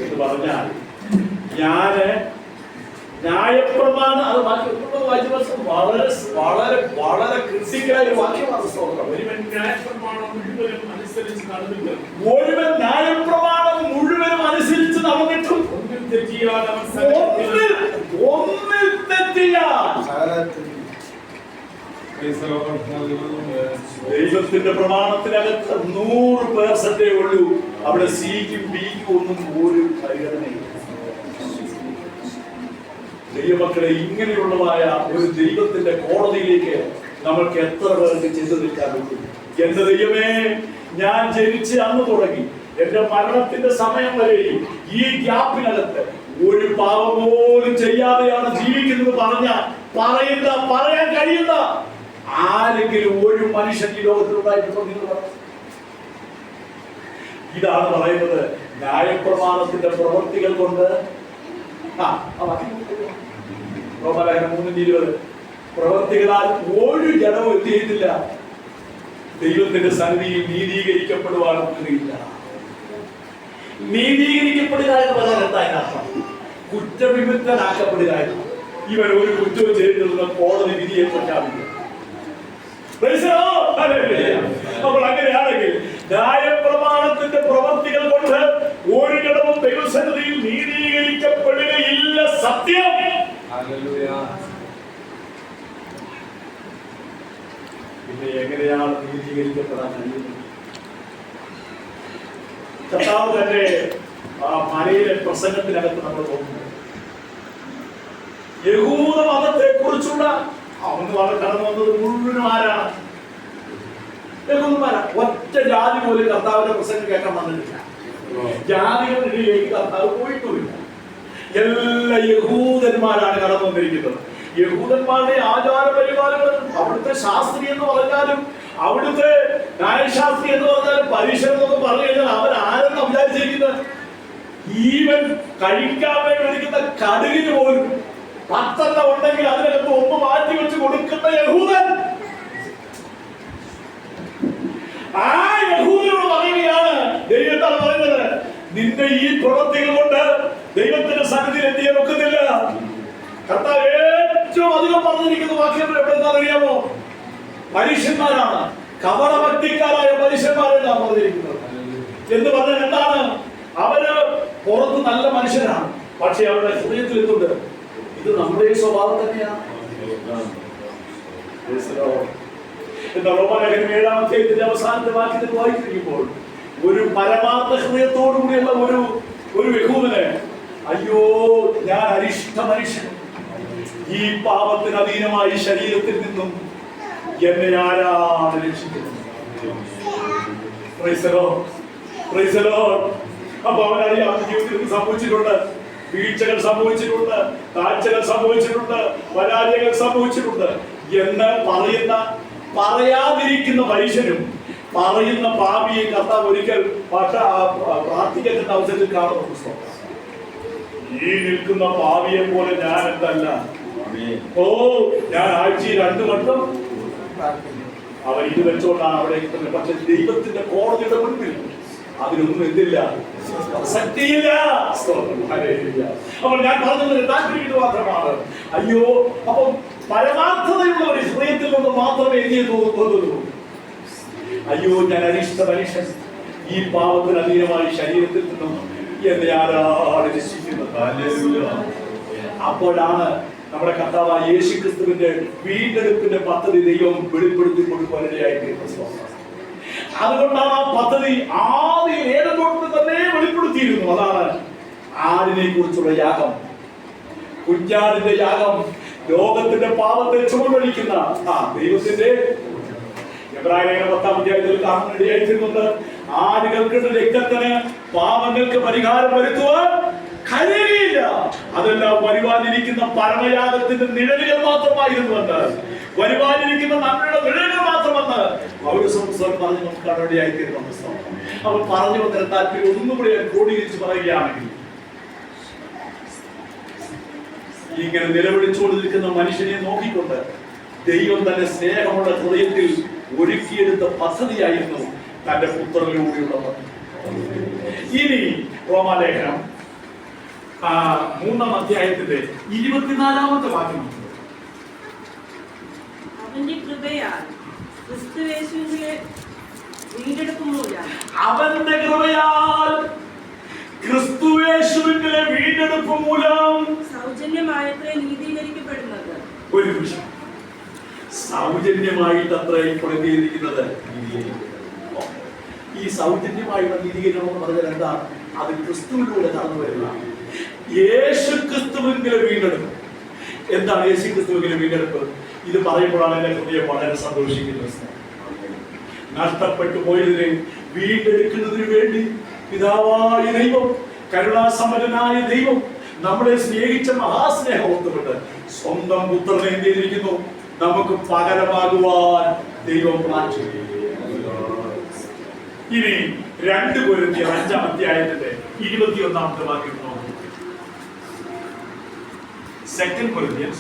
എന്ന് പറഞ്ഞാൽ ഞാന് ന്യായപ്രമാണം അത് വായിച്ച വളരെ വളരെ വളരെ ക്രിട്ടിക്കലായ ഒരു വാക്യമാണ്. ഒരുവൻ ന്യായപ്രമാണം മുഴുവനും അനുസരിച്ച് നടന്നിട്ടും ഒന്നിൽ തെറ്റിയാൽ അവൻ ദൈവത്തിന്റെ പ്രമാണത്തിനകത്ത് 100% ഉള്ളൂ. അവിടെ സിക്കും ബിക്കും ഒന്നും ഒരു പരിഗണനയില്ല. ദൈവമക്കളെ, ഇങ്ങനെയുള്ളതായ ഒരു ദൈവത്തിന്റെ കോടതിയിലേക്ക് നമ്മൾക്ക് എത്ര പേർക്ക് ചെന്ന് നിൽക്കാൻ പറ്റും? എന്റെ ദൈവമേ, ഞാൻ ജനിച്ച് അന്ന് തുടങ്ങി എന്റെ മരണത്തിന്റെ സമയം വരെയും ഈ ഗ്യാപ്പിനകത്ത് ഒരു പാപം പോലും ചെയ്യാതെയാണ് ജീവിക്കുന്നത് പറയാൻ കഴിയുന്ന ആരെങ്കിലും ഒരു മനുഷ്യൻ ഈ ലോകത്തിലുണ്ടായിട്ടുണ്ടോ? നിങ്ങൾ പറ. ഇതാണ് പറയുന്നത്, ന്യായപ്രമാണത്തിന്റെ പ്രവൃത്തികൾ കൊണ്ട് റോമലേഖനം 3:20 പ്രവൃത്തികളാൽ ഒരു ജഡവും എന്ത് ചെയ്തില്ല, ദൈവത്തിന്റെ സന്നിധിയിൽ നീതീകരിക്കപ്പെടുവാൻ ഒക്കുകയില്ല. നീതീകരിക്കപ്പെടുക എന്ന് പറഞ്ഞാൽ എന്താ അതിനർത്ഥം? കുറ്റവിമുക്തനാക്കപ്പെടുക എന്നാണ്. ഇവൻ ഒരു കുറ്റവും ചെയ്തിരുന്ന കോടതി വിധിയെ പ്രഖ്യാപിക്കുക. അപ്പോൾ അങ്ങനെയാണെങ്കിൽ ന്യായപ്രമാണത്തിന്റെ പ്രവൃത്തികൾ കൊണ്ട് ഒരു ജഡവും ദൈവസന്നിധിയിൽ നീതീകരിക്കപ്പെടുകയില്ല. സത്യം. പിന്നെ എങ്ങനെയാണ് നീതീകരിക്കപ്പെടാൻ കഴിയുന്നത്? കർത്താവ് തന്നെ ആ മലയിലെ പ്രസംഗത്തിനകത്ത് നമ്മൾ നോക്കുന്നത് യഹൂദ മതത്തെ കുറിച്ചുള്ള അവന്ന് വളരെ കടന്നു വന്നത് മുഴുവനും ആരാണ്? യഹൂദന്മാരാ. ഒറ്റ ജാതി പോലും കർത്താവിന്റെ പ്രസംഗം കേൾക്കാൻ വന്നിട്ടില്ല. ജാതികളുടെ ഇടയിലേക്ക് കർത്താവ് പോയിട്ടുമില്ല. എല്ലാ യഹൂദന്മാരാണ് കടന്നു വന്നിരിക്കുന്നത്. യഹൂദന്മാരുടെ ആചാര പരിപാലനങ്ങൾ, അവിടുത്തെ ശാസ്ത്രി എന്ന് പറഞ്ഞാലും അവിടുത്തെ ന്യായശാസ്ത്രി എന്ന് പറഞ്ഞാലും പരീക്ഷണെന്നൊക്കെ പറഞ്ഞു കഴിഞ്ഞാൽ അവർ ആരെന്നാ വിചാരിച്ചിരിക്കുന്നത്? ഈവൻ കഴിക്കാൻ വേണ്ടി ഒരിക്കുന്ന കടുകിന് പോലും 10 ഉണ്ടെങ്കിൽ അതിനകത്ത് 1 മാറ്റി വെച്ച് കൊടുക്കുന്ന യഹൂദൻ. ആ യഹൂദനോട് പറയുകയാണ് ദൈവത്താണ് പറയുന്നത്, നിന്റെ ഈ പ്രവൃത്തികൾ കൊണ്ട് ദൈവത്തിന്റെ സന്നിധിയിൽ എന്ത് ചെയ്യാൻ ഒക്കുന്നില്ല. കർത്താവ് ഏറ്റവും അധികം പറഞ്ഞിരിക്കുന്ന വാക്യം എവിടെന്താണെന്ന് അറിയാമോ? പരീക്ഷന്മാരാണ്, കപടഭക്തിക്കാരായ പരീക്ഷന്മാരെല്ലാം പറഞ്ഞിരിക്കുന്നത്. എന്ന് പറഞ്ഞാൽ എന്താണ്? അവര് പുറത്ത് നല്ല മനുഷ്യരാണ്, പക്ഷെ അവരുടെ ഹൃദയത്തിൽ എത്തുണ്ട് ഇത് നമ്മുടെ സ്വഭാവം തന്നെയാണ്. റോമലേഖനം 7-ാം അധ്യായത്തിന്റെ അവസാനത്തെ വാക്യത്തിൽ വായിക്കുമ്പോൾ ഒരു പരമാർത്ഥ ഹൃദയത്തോടുകൂടിയുള്ള ഒരു യഹൂദന്, അയ്യോ ഞാൻ അരിഷ്ട മനുഷ്യൻ, ഈ പാപത്തിന് അധീനമായി ശരീരത്തിൽ നിന്നും എന്നെ ആരാണ് രക്ഷിക്കുന്നത്? അപ്പൊ അവനറിയാം ജീവിതത്തിൽ സംഭവിച്ചിട്ടുണ്ട്, വീഴ്ചകൾ സംഭവിച്ചിട്ടുണ്ട്, താഴ്ചകൾ സംഭവിച്ചിട്ടുണ്ട്, പരാജയങ്ങൾ സംഭവിച്ചിട്ടുണ്ട് എന്ന് പറയാതിരിക്കുന്ന മനുഷ്യനും പറയുന്ന പാപിയെ കർത്താവ് ഒരിക്കൽ പ്രാർത്ഥിക്കുന്ന അവസരത്തിൽ കാണുന്ന പുസ്തകം. ഈ നിൽക്കുന്ന പാപിയെ പോലെ ഞാൻ എന്തല്ല, ഞാൻ ആഴ്ചയിൽ 2 വട്ടം അവൻ ഇത് വെച്ചോണ്ടാണ് അവിടെ ഇരിക്കുന്നത്. പക്ഷെ ദൈവത്തിന്റെ കോടതിയുടെ മുൻപിൽ അതിനൊന്നും എന്തില്ല, ശക്തിയില്ല. അപ്പോൾ ഞാൻ പറഞ്ഞത് താല്പര്യം മാത്രമാണ്. അയ്യോ, അപ്പൊ പരമാർത്ഥതയുള്ള ഒരു ഹൃദയത്തിൽ നിന്ന് മാത്രമേ എന്ത് തോന്നുള്ളൂ, അയ്യോ ഞാൻ അരിഷ്ട മനുഷ്യൻ, ഈ പാവത്തിന് അധീനമായി ശരീരത്തിൽ നിന്നും എന്നെ ആരാണ് രക്ഷിക്കുന്നത്? അപ്പോഴാണ് നമ്മുടെ കർത്താവായ യേശുക്രിസ്തുവിന്റെ വീണ്ടെടുപ്പിന്റെ പദ്ധതി ദൈവം വെളിപ്പെടുത്തി കൊടുക്കുവാനിടയായിട്ട്. അതുകൊണ്ടാണ് ആ പദ്ധതി ആദ്യം ഏഴ് തൊട്ട് തന്നെ വെളിപ്പെടുത്തിയിരുന്നു. അതാണ് ആടിനെ കുറിച്ചുള്ള യാഗം, കുഞ്ഞാടിന്റെ യാഗം, ലോകത്തിന്റെ പാപത്തെ ചുമന്നൊഴിക്കുന്ന ദൈവത്തിന്റെ. എബ്രായലേഖനം 10-ാം അധ്യായത്തിൽ കാണാനിടയായിട്ടുണ്ട്, ആടുകൾക്കുള്ള രക്തത്തിന് പാപങ്ങൾക്ക് പരിഹാരം വരുത്തുവാൻ കഴിയില്ല, അതെല്ലാം വരുവാനിരിക്കുന്ന പരമയാഗത്തിന്റെ നിഴലുകൾ മാത്രമായിരുന്നുവെന്ന്, വരുവാനിരിക്കുന്ന നന്മയുടെ നിഴലുകൾ മാത്രമെന്ന് പൗലോസ് പറഞ്ഞ് നമുക്ക് കാണാനിടയായിത്തീരുന്ന പുസ്തകം. അവർ പറഞ്ഞു വന്ന താല്പര്യം ഒന്നുകൂടി ക്രോഡീകരിച്ച് പറയുകയാണെങ്കിൽ, ഇങ്ങനെ നിലവിളിച്ചുകൊണ്ടിരിക്കുന്ന മനുഷ്യനെ നോക്കിക്കൊണ്ട് ദൈവം തന്റെ സ്നേഹമുള്ള ഹൃദയത്തിൽ ഒരുക്കിയെടുത്ത പദ്ധതിയായിരുന്നു തന്റെ പുത്രനിലൂടെയുള്ള പദ്ധതി. ഇനി റോമാലേഖനം 3-ാം അധ്യായത്തിന്റെ 24-ാമത്തെ വാക്യം. അവന്റെ കൃപയാൽ ക്രിസ്തുയേശുവിലെ വീണ്ടെടുപ്പ് മൂലം, അവന്റെ കൃപയാൽ ക്രിസ്തുയേശുവിന്റെ വീണ്ടെടുപ്പ് മൂലം സൗജന്യമായത്രേ നീതീകരിക്കപ്പെടുന്നത്. ഒരു നിമിഷം, സൗജന്യമായിട്ട് അത്ര ഇപ്പോൾ എന്ത് ചെയ്തിരിക്കുന്നത്? ഈ സൗജന്യമായുള്ള നീതീകരണം എന്ന് പറഞ്ഞാൽ എന്താണ്? അത് ക്രിസ്തുവിലൂടെ കടന്നു വരുന്ന യേശു ക്രിസ്തുവിന്റെ വീണ്ടെടുപ്പ്. എന്താണ് യേശു ക്രിസ്തുവിന്റെ വീണ്ടെടുപ്പ്? ഇത് പറയുമ്പോഴാണ് എന്റെ ഹൃദയം വളരെ സന്തോഷിക്കുന്നത്. നഷ്ടപ്പെട്ടു പോയതിനെ വീണ്ടെടുക്കുന്നതിന് വേണ്ടി പിതാവായ ദൈവം, കരുണാസമ്പന്നനായ ദൈവം, നമ്മളെ സ്നേഹിച്ച മഹാസ്നേഹം ഓർത്തുകൊണ്ട് സ്വന്തം പുത്രനെ എന്ത് ചെയ്തിരിക്കുന്നു? നമുക്ക് പകരമാകുവാൻ ദൈവം പ്ലാൻ ചെയ്തു. ഇനി 2 കൊരിന്ത്യർ 5-ാം അധ്യായത്തിന്റെ 21-ാമത്തെ വാക്യം നോക്കും. 2 കൊരിന്ത്യർ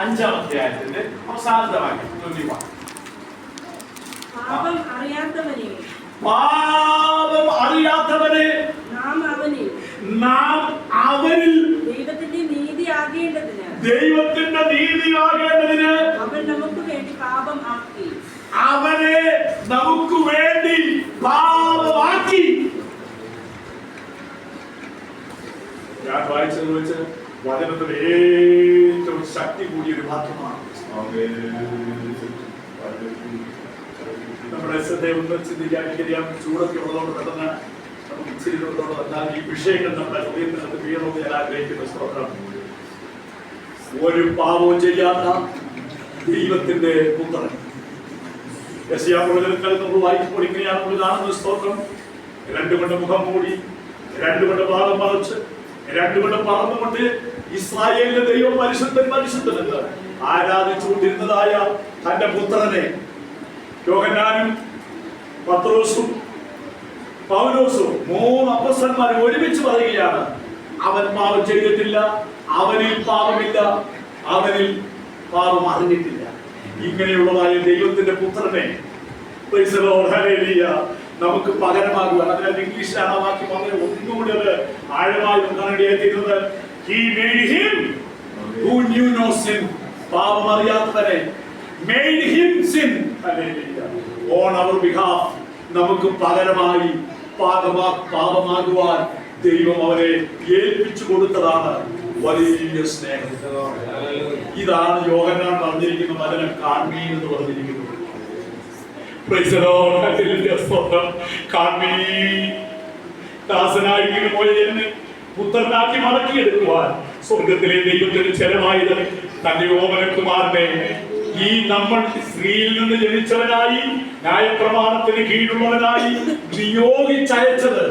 5-ാം അധ്യായത്തിന്റെ അവസാനത്തെ വാക്യം 21. പാപം അറിയാത്തവനെ നാം അവനിൽ ദൈവത്തിന്റെ നീതിയാകേണ്ടതിന് അവൻ നമുക്ക് വേണ്ടി പാപമാക്കി. അവനെ നമുക്ക് വേണ്ടി പാപമാക്കി. ഞാൻ വായിച്ചത് വെച്ച് വചനത്തിൽ ഏറ്റവും ശക്തി കൂടിയൊരു വാക്യമാണ്. നമ്മുടെ ശ്രദ്ധയെ ഒന്ന് ചിന്തിക്കാൻ എനിക്കറിയാം. ചൂടൊക്കെ ഉള്ളതുകൊണ്ട് പെട്ടെന്ന് നമുക്ക് ഇച്ചിരി എന്നാൽ ഈ വിഷയങ്ങൾ നമ്മുടെ ഹൃദയത്തിനകത്ത് വീണമെന്ന് ഞാൻ ആഗ്രഹിക്കുന്ന സ്തോത്രം. ഒരു പാപവും ചെയ്യാത്ത ദൈവത്തിന്റെ പുത്രൻ നമ്മൾ വായിക്കുമ്പോൾ ഇങ്ങനെയാണ് നമ്മൾ കാണുന്ന സ്തോത്രം. 2 കൊണ്ട് മുഖം മൂടി, 2 കൊണ്ട് പാദം മറച്ച്, 2 കൊണ്ട് പറന്നുകൊണ്ട് ഇസ്രായേലിന്റെ ദൈവം പരിശുദ്ധൻ പരിശുദ്ധൻ എന്ന് ആരാധിച്ചുകൊണ്ടിരുന്നതായ തന്റെ പുത്രനെ യോഹന്നാനും പത്രോസും പൗലോസും 3 അപ്പോസ്തലന്മാരും ഒരുമിച്ച് പറയുകയാണ്, അവൻ പാപം ചെയ്തിട്ടില്ല, അവനിൽ പാപമില്ല, അവനിൽ പാപം അറിഞ്ഞിട്ടില്ല. ഇങ്ങനെയുള്ളതായ ദൈവത്തിന്റെ പുത്രനെ നമുക്ക് പകരമാകുവാൻ, അതിനാൽ ഇംഗ്ലീഷിലാണ് ആ വാക്യം പറഞ്ഞത്. ഒന്നുകൂടി അത് ആഴമായി നോക്കാനിടയായിത്തീരുന്നത്, he made him who knew no sin, പാപം അറിയാത്തവനെ made him sin, on our behalf, നമുക്ക് പകരമായി പാപമാകുവാൻ ദൈവം അവരെ ഏൽപ്പിച്ചു കൊടുത്തതാണ് വലിയ സ്നേഹം. ഇതാണ് യോഹന്നാൻ പറഞ്ഞിരിക്കുന്ന വചനം, കാൺമീൻ എന്ന് പറഞ്ഞിരിക്കുന്നത്. ദാസനായി പോയ എന്നെ പുത്രനാക്കി മടക്കിയെടുക്കുവാൻ സ്വർഗത്തിലെ ദൈവത്തിന് ചെലവായത് തന്റെ ഓമനകുമാരനെ ഈ നമ്മൾ സ്ത്രീയിൽ നിന്ന് ജനിച്ചവനായി ന്യായപ്രമാണത്തിന് കീഴുള്ളവനായി നിയോഗിച്ചയച്ചത്.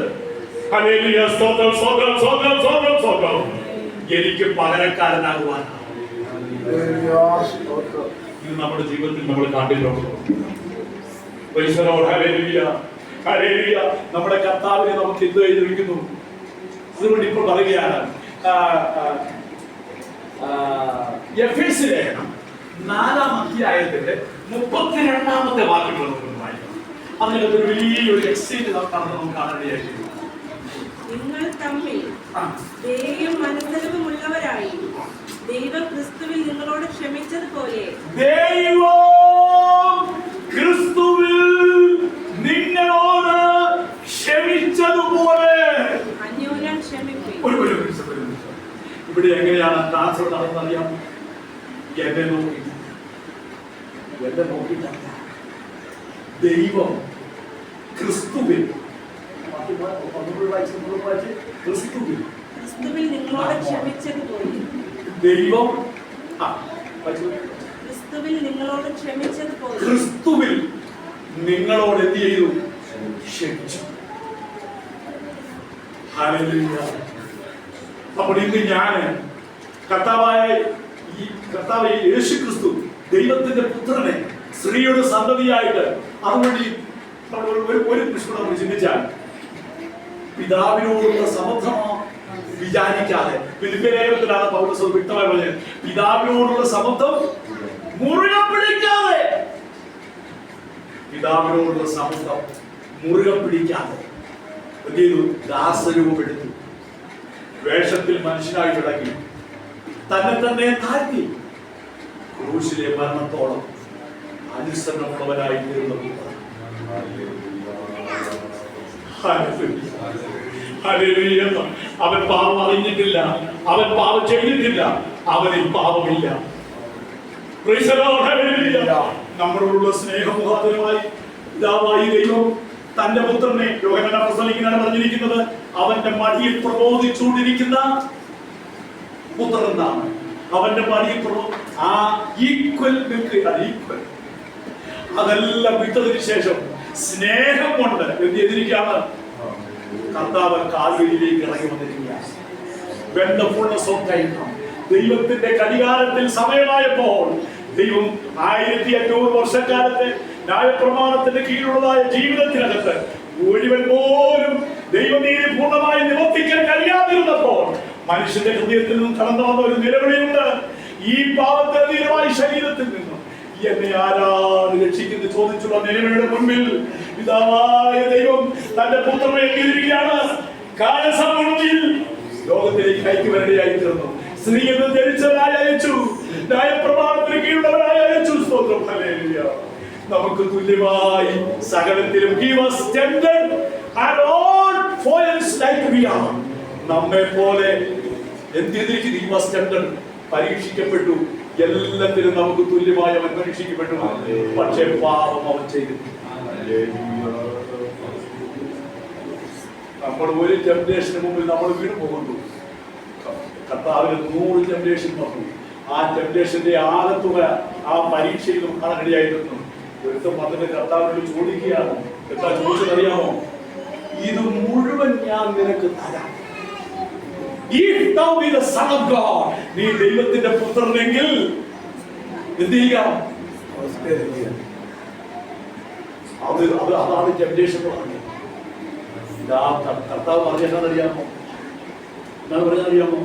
ഹല്ലേലൂയ, സ്തോത്രം, സ്തോത്രം, സ്തോത്രം, സ്തോത്രം, സ്തോത്രം. എനിക്ക് പകരക്കാരനാകുവാൻ ഇത് നമ്മുടെ ജീവിതത്തിൽ നമ്മൾ കണ്ടിട്ടുണ്ട്. നമ്മുടെ കർത്താവിനെ നമുക്ക് എന്ത് എഴുതിയിരിക്കുന്നു? അതുകൊണ്ട് ഇപ്പോൾ പറയുകയാണ് എഫേസ്യ ലേഖനം 4-ാം അധ്യായത്തിന്റെ 32-ാമത്തെ വാക്യങ്ങൾ നമുക്ക് വായിക്കാം. അതിനകത്ത് ഒരു വലിയൊരു എക്സ്ചേഞ്ച് നമുക്ക് കാണേണ്ടിയായിരുന്നു. നിങ്ങൾ തമ്മിൽ ദയയും മനസ്സലിവുമുള്ളവരായി ദൈവം ക്രിസ്തുവിൽ നിങ്ങളോട് ക്ഷമിച്ചതുപോലെ അന്യോന്യം ക്ഷമിപ്പിൻ. ഇവിടെ എങ്ങനെയാണ് ട്രാൻസ്ഫർ നടന്നറിയാം? എന്നെ നോക്കിയിട്ടല്ല, ദൈവം ക്രിസ്തുവിൽ നിങ്ങളോട് ക്ഷമിച്ചതുപോലെ ദൈവം ക്രിസ്തുവിൽ നിങ്ങളോട് ക്ഷമിച്ചതുപോലെ ക്രിസ്തുവിൽ നിങ്ങളോട് എന്ത് ചെയ്തു? ക്ഷമിച്ചു. ഹല്ലേലൂയ. അപ്പോൾ ഇന്ന് ഞാൻ കർത്താവായ യേശു ക്രിസ്തു ദൈവത്തിന്റെ പുത്രനെ സ്ത്രീയുടെ സന്തതിയായിട്ട്, അതുകൊണ്ട് ഒരു നിമിഷം നമ്മൾ ചിന്തിച്ചാൽ പിതാവിനോടുള്ള സമത്വമോ വിചാരിക്കാതെ, ഫിലിപ്പിലേഖനത്തിലാണ് പൗലോസ് വ്യക്തമായി പറഞ്ഞത്, പിതാവിനോടുള്ള സമത്വം മുറുകെ പിടിക്കാതെ, പിതാവിനോടുള്ള സമത്വം മുറുകെ പിടിക്കാതെ എന്ത് ചെയ്തു? ദാസരൂപമെടുത്തു, വേഷത്തിൽ മനുഷ്യനായി വിളങ്ങി, തന്നെ താഴ്ത്തി, ക്രൂശിലെ മരണത്തോളം അനുസരണമുള്ളവനായി തീർന്നു. അവൻ പാപം അറിഞ്ഞിട്ടില്ല, അവൻ പാപം ചെയ്തിട്ടില്ല, അവനിൽ പാപമില്ല. Praise the Lord. Hallelujah. നമ്മളോടുള്ള സ്നേഹമുഖാന്തരമായി പിതാവായ ദൈവം തന്റെ പുത്രനെ യോഹന്നാൻ പ്രസംഗിക്കുന്നതാണ് പറഞ്ഞിരിക്കുന്നത്, അവന്റെ മടിയിൽ പ്രബോധിച്ചുകൊണ്ടിരിക്കുന്ന പുത്രൻ എന്നാണ്. അവന്റെ മടിയിൽ ആ ഈക്വൽ ഈക്വൽ അതെല്ലാം വിട്ടതിന് ശേഷം സ്നേഹം കൊണ്ട് എന്ത് ചെയ്തിരിക്കുകയാണ്? കർത്താവ് കാൽവരിയിലേക്ക് ഇറങ്ങി വന്നിരിക്കുകയാണ്. When the fullness of time come, ദൈവത്തിന്റെ കടികാരത്തിൽ സമയമായപ്പോൾ ദൈവം 1500 വർഷക്കാലത്തെ ന്യായപ്രമാണത്തിന്റെ കീഴിലുള്ളതായ ജീവിതത്തിനകത്ത് മുഴുവൻ പോലും ദൈവനീതി പൂർണ്ണമായി നിവർത്തിക്കാൻ കഴിയാതിരുന്നപ്പോൾ മനുഷ്യന്റെ ഹൃദയത്തിൽ നിന്നും കടന്നു വന്ന ഒരു നിലവിളിയുണ്ട്. ഈ പാപത്തിന്റെ ശരീരത്തിൽ നിന്നും എന്നെ ആരാണ് രക്ഷിക്കുന്നത് ചോദിച്ചുള്ള നിലവിളിയുടെ മുൻപിൽ പിതാവായ ദൈവം തന്റെ പുത്രനെ എത്തിയിരിക്കുകയാണ്. കാലസമ്പൂർണ്ണതയിൽ ലോകത്തിലേക്ക് അയച്ചു വരേണ്ടതായി തീർന്നു. സ്ത്രീ എന്ന് ധരിച്ചവരായി അയച്ചു, ന്യായപ്രമാണത്തിന് കീഴുള്ളവരായി അയച്ചു. സ്തോത്രം. ഹല്ലേലൂയ. നമുക്ക് തുല്യമായി സകലത്തിലും he was tempted at all points like we are. നമ്മെ പോലെ എന്ത് ചെയ്തിരിക്കുന്നു? he was tempted, പരീക്ഷിക്കപ്പെട്ടു. എല്ലാത്തിലും നമുക്ക് തുല്യമായി അവൻ പരീക്ഷിക്കപ്പെട്ടു. പക്ഷേ പാപം അവൻ ചെയ്തു. നമ്മൾ ഒരു ടെംപ്റ്റേഷന് മുമ്പിൽ നമ്മൾ വീണ് പോകുന്നു. കർത്താവിന് 100 ടെംപ്റ്റേഷൻ വന്നു. ആ ടെംപ്റ്റേഷന്റെ ആകത്തുക ആ പരീക്ഷയിൽ നമുക്ക് കാണാനിടയായിരുന്നു. ഒരുത്തം വന്നിട്ട് കർത്താവിനോട് ചോദിക്കുകയാണ്. എന്താ ചോദിച്ചതറിയാമോ? ഇത് മുഴുവൻ ഞാൻ നിനക്ക് തരാം. If thou be the son of God, നീ ദൈവത്തിന്റെ പുത്രനെങ്കിൽ എന്ത് ചെയ്യുക? അതാണ് ടെംപ്റ്റേഷൻ പറഞ്ഞത്. കർത്താവ് പറഞ്ഞറിയാമോ? എന്താണ് പറഞ്ഞറിയാമോ?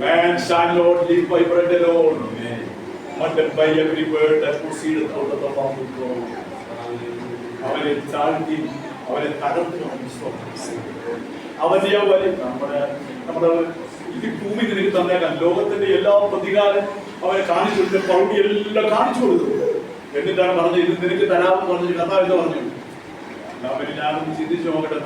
Man shall not live by bread alone, but by every word that proceedeth out of the mouth of God. അവനെ താഴ്ത്തി അവനെ തകർത്ത് അവന്റെ നമ്മുടെ ഈ ഭൂമി നിനക്ക് തന്നേക്കാം. ലോകത്തിന്റെ എല്ലാ പ്രതികാരം അവനെ കാണിച്ചു കൊടുത്ത പൗടി എല്ലാം കാണിച്ചു കൊടുത്തു. എന്നിട്ടാണ് പറഞ്ഞത് ഇത് നിനക്ക് തരാമെന്ന് പറഞ്ഞു. കർത്താവ് എന്ന് പറഞ്ഞു. ഞാനൊന്ന് ചിന്തിച്ചു നോക്കട്ടെ.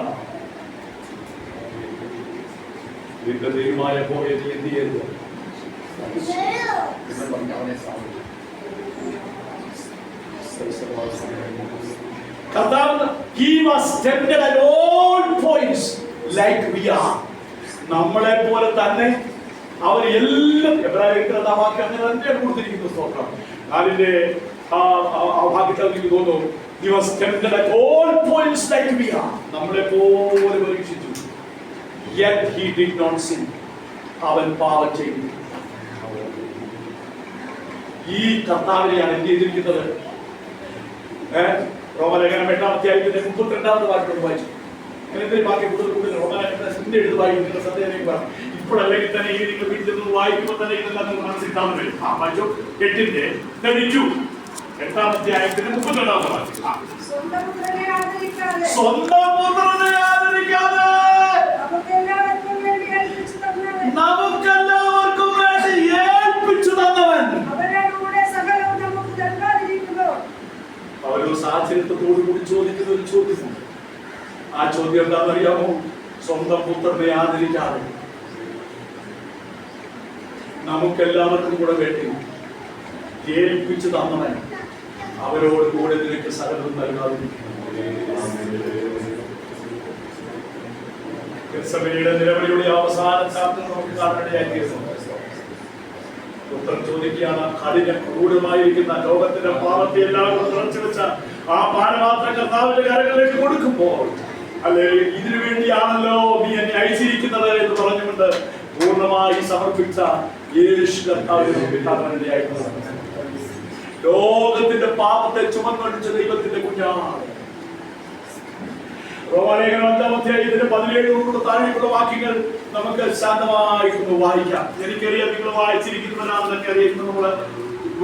നിന്റെ ദൈവമായ പോലെ നീ എന്ത് ചെയ്തു? കർത്താവ് he was tempted at all points like we are. നമ്മളെ പോലെ തന്നെ അവർ എല്ലാം എബ്രായരുടെ വാക്യം അങ്ങനെ തന്നെ കൊടുത്തിരിക്കുന്നു. സ്തോത്രം. അതിന്റെ ഭാഗ്യത്തിൽ തോന്നുന്നു he was tempted at all points like we are. നമ്മളെ പോലെ പരീക്ഷിച്ചു. Yet he did not sin. അവൻ പാപം ചെയ്തു. ഈ കർത്താവിനെയാണ് എന്ത് ചെയ്തിരിക്കുന്നത്? റോമലേഖനം 8-ാം അധ്യായത്തിന്റെ 32-ാമത്തെ വാക്യം വായിച്ചു. ബാക്കി കൂടുതൽ റോമലേഖനത്തിന്റെ എടുത്ത് വായിക്കുന്ന സന്ദേശം പറഞ്ഞു. ഇപ്പോഴല്ലെങ്കിൽ തന്നെ ഈ നിങ്ങൾ വീട്ടിൽ നിന്ന് വായിക്കുമ്പോൾ തന്നെ ഇതെല്ലാം നിങ്ങൾ മനസ്സിലാക്കാൻ വരും. വായിച്ചു 8:32. 8-ാം അധ്യായത്തിന്റെ 32-ാമത്തെ വാക്യം. സ്വന്തം പുത്രനെ ആദരിക്കാതെ നമുക്കെല്ലാവർക്കും വേണ്ടി ഏൽപ്പിച്ചു തന്നവൻ അവരുടെ സകലവും നമുക്ക് നൽകാതിരിക്കുന്നു. അവരൊരു സാഹചര്യത്തോടു കൂടി ചോദിക്കുന്ന ഒരു ചോദ്യമുണ്ട്. ആ ചോദ്യം എന്താണെന്നറിയാമോ? സ്വന്തം പുത്രനെ ആദരിക്കാതെ നമുക്കെല്ലാവർക്കും കൂടെ വേണ്ടി ഏൽപ്പിച്ചു തന്നവൻ അവരോട് കൂടെ നിനക്ക് സകലവും നൽകാതിരിക്കുന്നു. നിലവിളിയുടെ അവസാന ചാപ്റ്റർ നമുക്ക് കാണാനിടയാക്കിയിരുന്നു. പുത്രൻ ചോദിക്കുകയാണ്, കഠിന ക്രൂരമായിരിക്കുന്ന ലോകത്തിന്റെ പാപത്തെ എല്ലാവരും നിറച്ചു വെച്ച ആ പാനപാത്രം കർത്താവിന്റെ കരങ്ങളിലേക്ക് കൊടുക്കുമ്പോൾ, അല്ലെ ഇതിനു വേണ്ടിയാണല്ലോ നീ എന്നെ അയച്ചിരിക്കുന്നത് എന്ന് പറഞ്ഞുകൊണ്ട് പൂർണ്ണമായി സമർപ്പിച്ച യേശു കർത്താവിനെ കാണാനിടയായിരുന്നു. ലോകത്തിന്റെ പാപത്തെ ചുമന്നൊഴിച്ച ദൈവത്തിന്റെ കുഞ്ഞാണ്. റോമാലേഖനം 5-ാം അധ്യായത്തിന്റെ 17 താഴെയുള്ള വാക്യങ്ങൾ നമുക്ക് ശാന്തമായിട്ടൊന്ന് വായിക്കാം. എനിക്കറിയാം നിങ്ങൾ വായിച്ചിരിക്കുന്നവരാണെന്നൊക്കെ അറിയുന്നത്. നമ്മള്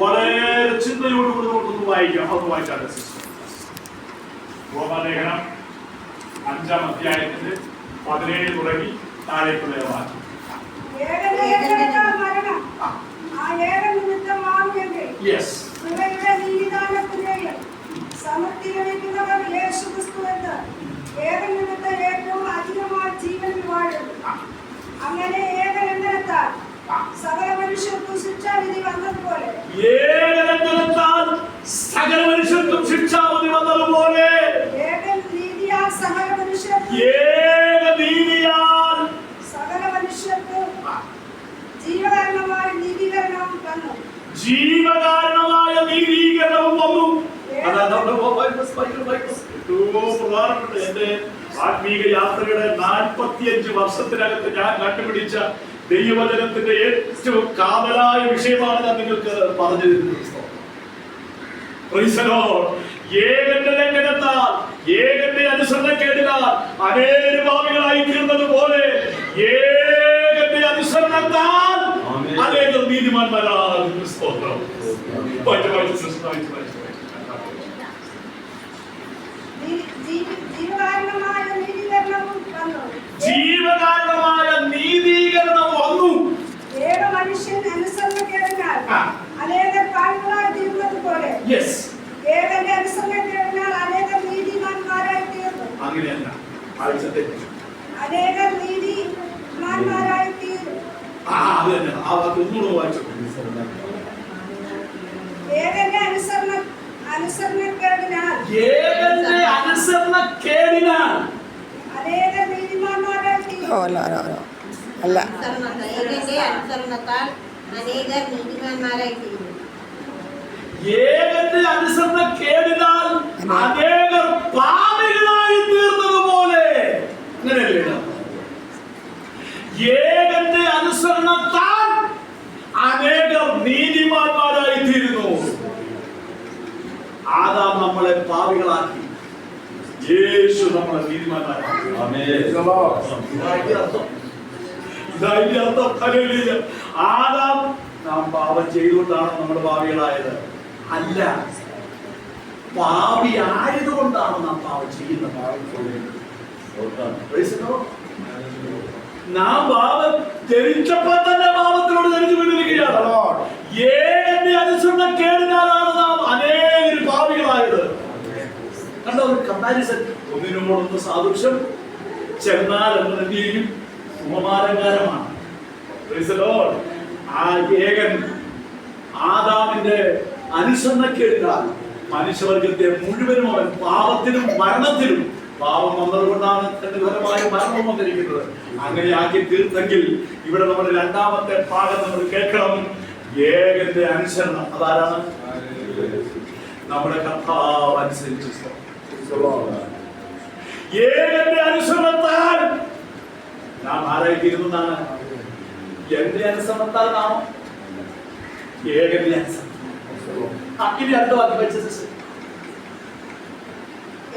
വളരെ ചിന്തയോടുകൂടി നമുക്കൊന്ന് വായിക്കാം. അത് വായിച്ചാൽ റോമാലേഖനം 5-ാം അധ്യായത്തിന്റെ 17 തുടങ്ങി താഴേക്കുള്ള വാക്യം. അങ്ങനെ ഏകനിർണയത്താൽ സകല മനുഷ്യർക്കും ശിക്ഷാവിധി വന്നതുപോലെ ഏക തന്നതുപോലെ ഏകൻ നീതിയാൽ സകല മനുഷ്യർക്കും ഏക നീതിയാൽ സകല മനുഷ്യർക്കും ജീവകാരണമായ നീതീകരണം തന്നു. ജീവകാരണമായ നീതീകരണവും വന്നു. അതാണ് ഏറ്റവും പ്രധാനപ്പെട്ട എന്റെ ആത്മീക യാത്രയുടെ 45 വർഷത്തിനകത്ത് ഞാൻ കണ്ടുപിടിച്ച ദൈവവചനത്തിന്റെ ഏറ്റവും കാതലായ വിഷയമാണ് ഞാൻ നിങ്ങൾക്ക് പറഞ്ഞു തരുന്നത്. ഏകന്റെ ലംഘനത്താൽ, ഏകന്റെ അനുസരണക്കേടിനാൽ അനേകം പാപികളായി തീർന്നതുപോലെ ഏകന്റെ അനുസരണത്താൽ അനേകം നീതിമാന്മാരാകുന്നു. സ്തോത്രം. ജീവകാരണമായ നീതീകരണവും തന്നു. ജീവകാരണമായ നീതീകരണം വന്നു. ഏക മനുഷ്യൻ അനുസരണക്കേടിനാൽ അനേകം പാപികളായി തീർന്നതുപോലെ ഏകന്റെ അനുസരണക്കേടിനാൽ അനേകം നീതിമാന്മാരായി തീർന്നു. അങ്ങനെയല്ല, ആഴ്ചത്തെ അനേകം നീതിമാന്മാരായി തീർന്നു. അത് തന്നെ. ആ വാക്ക് ഒന്നുകൂടെ വായിച്ചു. ഏകന്റെ അനുസരണക്കേടിനാൽ ഏകന്റെ അനുസരണക്കേടിനാൽ അനേകം നീതിമാന്മാരായി തീർന്നു. അല്ല, ഏകന്റെ അനുസരണത്താൽ അനേകർ നീതിമാന്മാരായി തീരുന്നു. ഏകന്റെ അനുസരണക്കേടിനാൽ അനേകർ പാപികളായി തീർന്നതുപോലെ. അങ്ങനെയല്ലേ? ഏകന്റെ അനുസരണത്താൽ അനേകർ നീതിമാന്മാരായി തീരുന്നു. ആദാം നമ്മളെ പാപികളാക്കി, യേശു നമ്മളെ നീതിമാന്മാരാക്കി. ഇതായി അർത്ഥം. ഹല്ലേലൂയ. ആദാം നാം പാപം ചെയ്തുകൊണ്ടാണ് നമ്മൾ പാപികളായത്? അല്ല, പാപി ആയതുകൊണ്ടാണ് നാം പാപം ചെയ്യുന്നത്. നാം പാപം ധരിച്ചപ്പോൾ തന്നെ പാപത്തിനോട് ധരിച്ചു വീണിരിക്കുകയാണ്. ഏകന്റെ അനുസരണക്കേടിനാലാണ് നാം അനേകം പാപികളായത്. കണ്ടോ ഒരു കമ്പാരിസൺ? ഒന്നിനോടൊന്ന് സാദൃശ്യം ചെന്നാൽ എന്ത് ചെയ്യും? ഉപമാലങ്കാരമാണ്. ആ ഏകൻ ആദാമിന്റെ അനുസരണക്കേടിനാൽ മനുഷ്യവർഗത്തെ മുഴുവനും അവൻ പാപത്തിലും മരണത്തിലും, പാപം വന്നതുകൊണ്ടാണ് തന്റെ ഫലമായ മരണവും വന്നിരിക്കുന്നത്, അങ്ങനെ ആക്കി തീർത്തെങ്കിൽ ഇവിടെ നമ്മുടെ രണ്ടാമത്തെ ഭാഗം നമ്മൾ കേൾക്കണം. ഏകന്റെ അനുസരണം. അതാരാണ്? നമ്മുടെ കർത്താവ് അനുസരിച്ചു. ഏകന്റെ അനുസരണത്താൽ നാം ആരായിത്തീരുന്നതാണ്? എന്റെ അനുസരണത്താലാണോ? ഏകന്റെ അനുസരണം. ഇനി അടുത്ത വാക്യം വെച്ച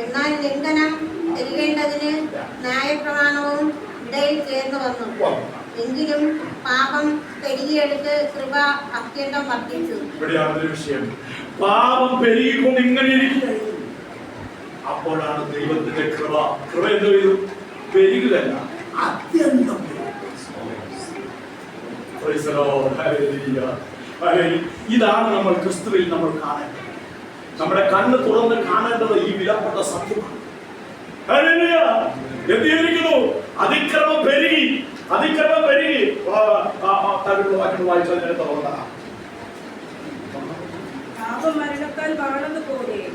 എന്നാൽ ലംഘനം തിരികേണ്ടതിന് ന്യായപ്രമാണവും ഇടയിൽ ചേർന്ന് വന്നു. എങ്കിലും പാപം പെരുകിയെടുത്ത് കൃപ അത്യന്തം വർദ്ധിച്ചു. ഇവിടെയാണ് ഒരു വിഷയം. പാപം പെരുകിക്കൊണ്ട് ഇങ്ങനെ ഇരിക്കുകയായിരുന്നു. അപ്പോഴാണ് ദൈവത്തിന്റെ കൃപ എന്ത് ചെയ്തു? പെരുകുകയല്ല, അത്യന്തം. ഇതാണ് നമ്മൾ ക്രിസ്തുവിൽ നമ്മൾ കാണേണ്ടത്. നമ്മുടെ കണ്ണ് തുറന്ന് കാണേണ്ടത് ഈ വിലപ്പെട്ട സത്യമാണ്. എന്തിരിക്കുന്നു? അതിക്രമം പെരുകി. വായിച്ചാൽ